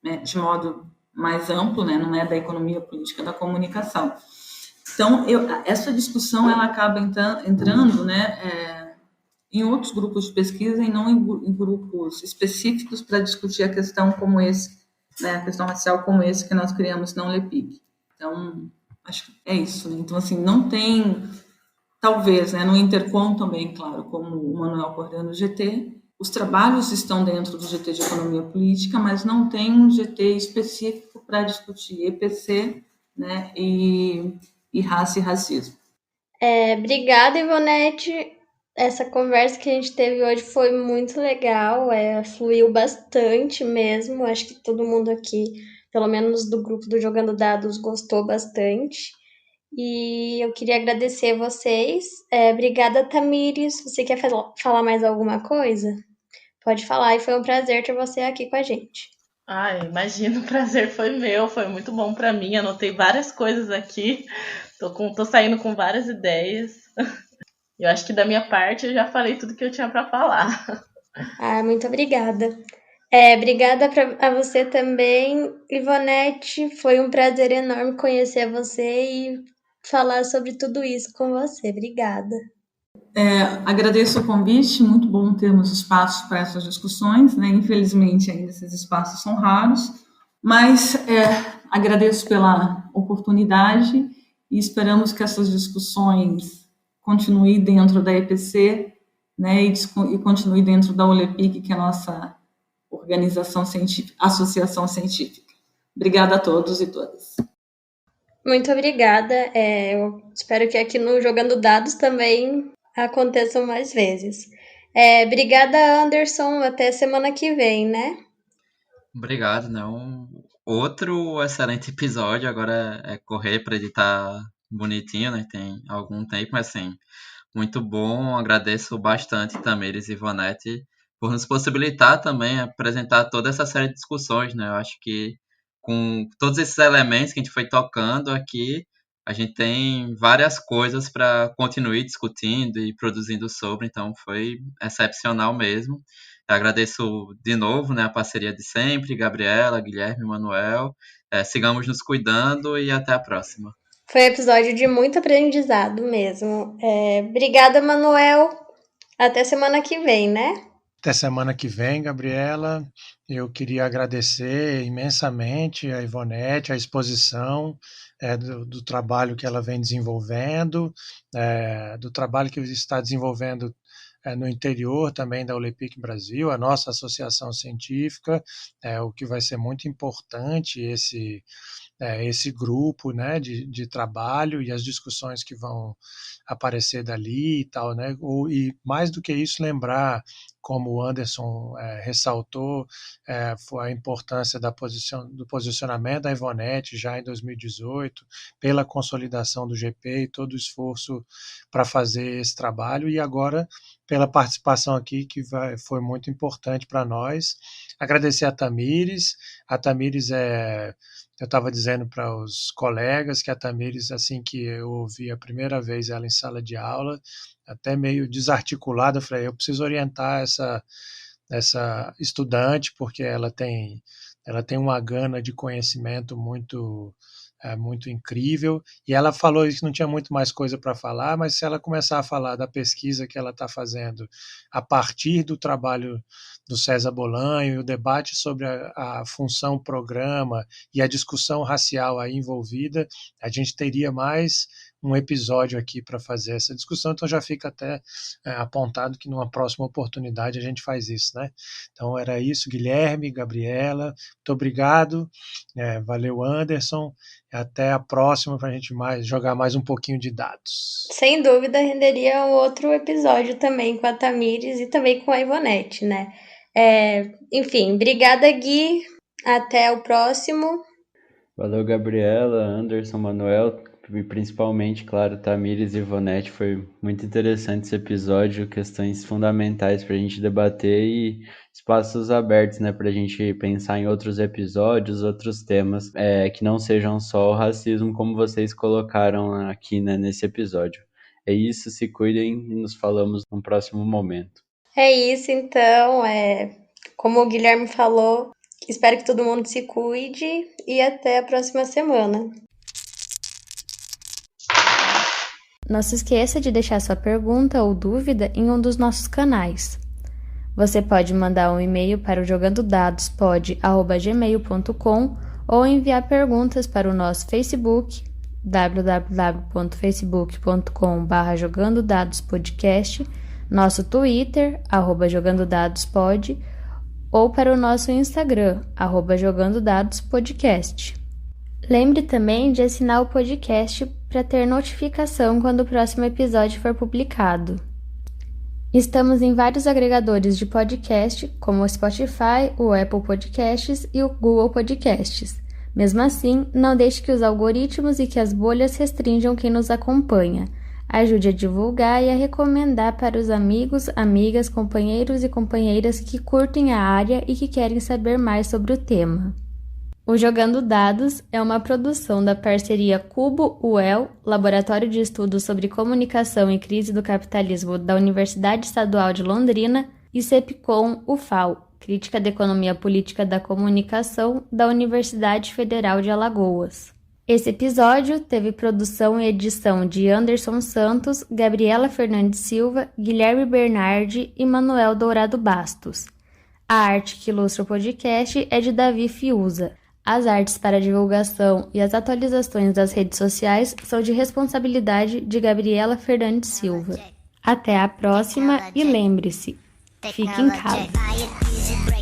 né, de modo mais amplo, né, não é da economia política da comunicação. Então, essa discussão ela acaba entrando, né, em outros grupos de pesquisa e não em grupos específicos para discutir a questão como esse, né, a questão racial como esse que nós criamos na Olympic. Então, acho que é isso. Né? Então, assim, não tem, talvez, né, no Intercom também, claro, como o Manuel coordena o GT, os trabalhos estão dentro do GT de Economia Política, mas não tem um GT específico para discutir EPC, né, e raça e racismo. Obrigada, Ivonete. Essa conversa que a gente teve hoje foi muito legal, fluiu bastante mesmo. Acho que todo mundo aqui, pelo menos do grupo do Jogando Dados, gostou bastante. E eu queria agradecer vocês. Obrigada, Tamires. Você quer falar mais alguma coisa? Pode falar, e foi um prazer ter você aqui com a gente. Imagina, o prazer foi meu, foi muito bom para mim. Anotei várias coisas aqui, tô saindo com várias ideias. Eu acho que da minha parte eu já falei tudo que eu tinha para falar. Muito obrigada. Obrigada a você também, Ivonete. Foi um prazer enorme conhecer você e falar sobre tudo isso com você. Obrigada. Agradeço o convite, muito bom termos espaços para essas discussões, né? Infelizmente, ainda esses espaços são raros, mas agradeço pela oportunidade e esperamos que essas discussões continuem dentro da EPC, né? E continue dentro da OLEPIC, que é a nossa organização científica, associação científica. Obrigada a todos e todas. Muito obrigada. Eu espero que aqui no Jogando Dados também aconteçam mais vezes. Obrigada, Anderson. Até semana que vem, né? Obrigado, né? Outro excelente episódio. Agora é correr para editar bonitinho, né? Tem algum tempo, mas assim, muito bom. Agradeço bastante, Tamires e Ivonete, por nos possibilitar também apresentar toda essa série de discussões, né? Eu acho que com todos esses elementos que a gente foi tocando aqui, a gente tem várias coisas para continuar discutindo e produzindo sobre, então foi excepcional mesmo. Eu agradeço de novo, né, a parceria de sempre, Gabriela, Guilherme, Manuel. Sigamos nos cuidando e até a próxima. Foi um episódio de muito aprendizado mesmo. Obrigada, Manuel. Até semana que vem, né? Até semana que vem, Gabriela. Eu queria agradecer imensamente a Ivonete, a exposição do trabalho que ela vem desenvolvendo, do trabalho que está desenvolvendo no interior também da OLEPIC Brasil, a nossa associação científica, o que vai ser muito importante esse grupo, né, de trabalho e as discussões que vão aparecer dali e tal, né? E mais do que isso, lembrar, como o Anderson ressaltou, foi a importância do posicionamento da Ivonete já em 2018, pela consolidação do GP e todo o esforço para fazer esse trabalho, e agora pela participação aqui, que foi muito importante para nós. Agradecer a Tamires. A Tamires eu estava dizendo para os colegas que a Tamires, assim que eu ouvi a primeira vez ela em sala de aula, até meio desarticulada, eu falei, eu preciso orientar essa estudante, porque ela tem uma gana de conhecimento muito incrível, e ela falou que não tinha muito mais coisa para falar, mas se ela começar a falar da pesquisa que ela está fazendo a partir do trabalho do César Bolanho, o debate sobre a função programa e a discussão racial aí envolvida, a gente teria mais um episódio aqui para fazer essa discussão, então já fica até apontado que numa próxima oportunidade a gente faz isso, né? Então era isso, Guilherme, Gabriela, muito obrigado, valeu, Anderson, até a próxima para a gente jogar mais um pouquinho de dados. Sem dúvida, renderia um outro episódio também com a Tamires e também com a Ivonete, né? Enfim, obrigada, Gui, até o próximo. Valeu, Gabriela, Anderson, Manuel, e principalmente, claro, Tamires e Ivonete. Foi muito interessante esse episódio, questões fundamentais para a gente debater e espaços abertos, né, para a gente pensar em outros episódios, outros temas que não sejam só o racismo, como vocês colocaram aqui, né, nesse episódio. É isso, se cuidem e nos falamos num próximo momento. É isso, então, como o Guilherme falou, espero que todo mundo se cuide e até a próxima semana. Não se esqueça de deixar sua pergunta ou dúvida em um dos nossos canais. Você pode mandar um e-mail para o jogandodadospod@gmail.com ou enviar perguntas para o nosso Facebook, www.facebook.com/jogandodadospodcast, nosso Twitter, @jogandodadospod, ou para o nosso Instagram, @jogandodadospodcast. Lembre também de assinar o podcast para ter notificação quando o próximo episódio for publicado. Estamos em vários agregadores de podcast, como o Spotify, o Apple Podcasts e o Google Podcasts. Mesmo assim, não deixe que os algoritmos e que as bolhas restringam quem nos acompanha. Ajude a divulgar e a recomendar para os amigos, amigas, companheiros e companheiras que curtem a área e que querem saber mais sobre o tema. O Jogando Dados é uma produção da parceria Cubo-UEL, Laboratório de Estudos sobre Comunicação e Crise do Capitalismo da Universidade Estadual de Londrina, e CEPCOM-UFAL, Crítica da Economia Política da Comunicação da Universidade Federal de Alagoas. Esse episódio teve produção e edição de Anderson Santos, Gabriela Fernandes Silva, Guilherme Bernardi e Manuel Dourado Bastos. A arte que ilustra o podcast é de Davi Fiuza. As artes para divulgação e as atualizações das redes sociais são de responsabilidade de Gabriela Fernandes Silva. Até a próxima e lembre-se, fique em casa.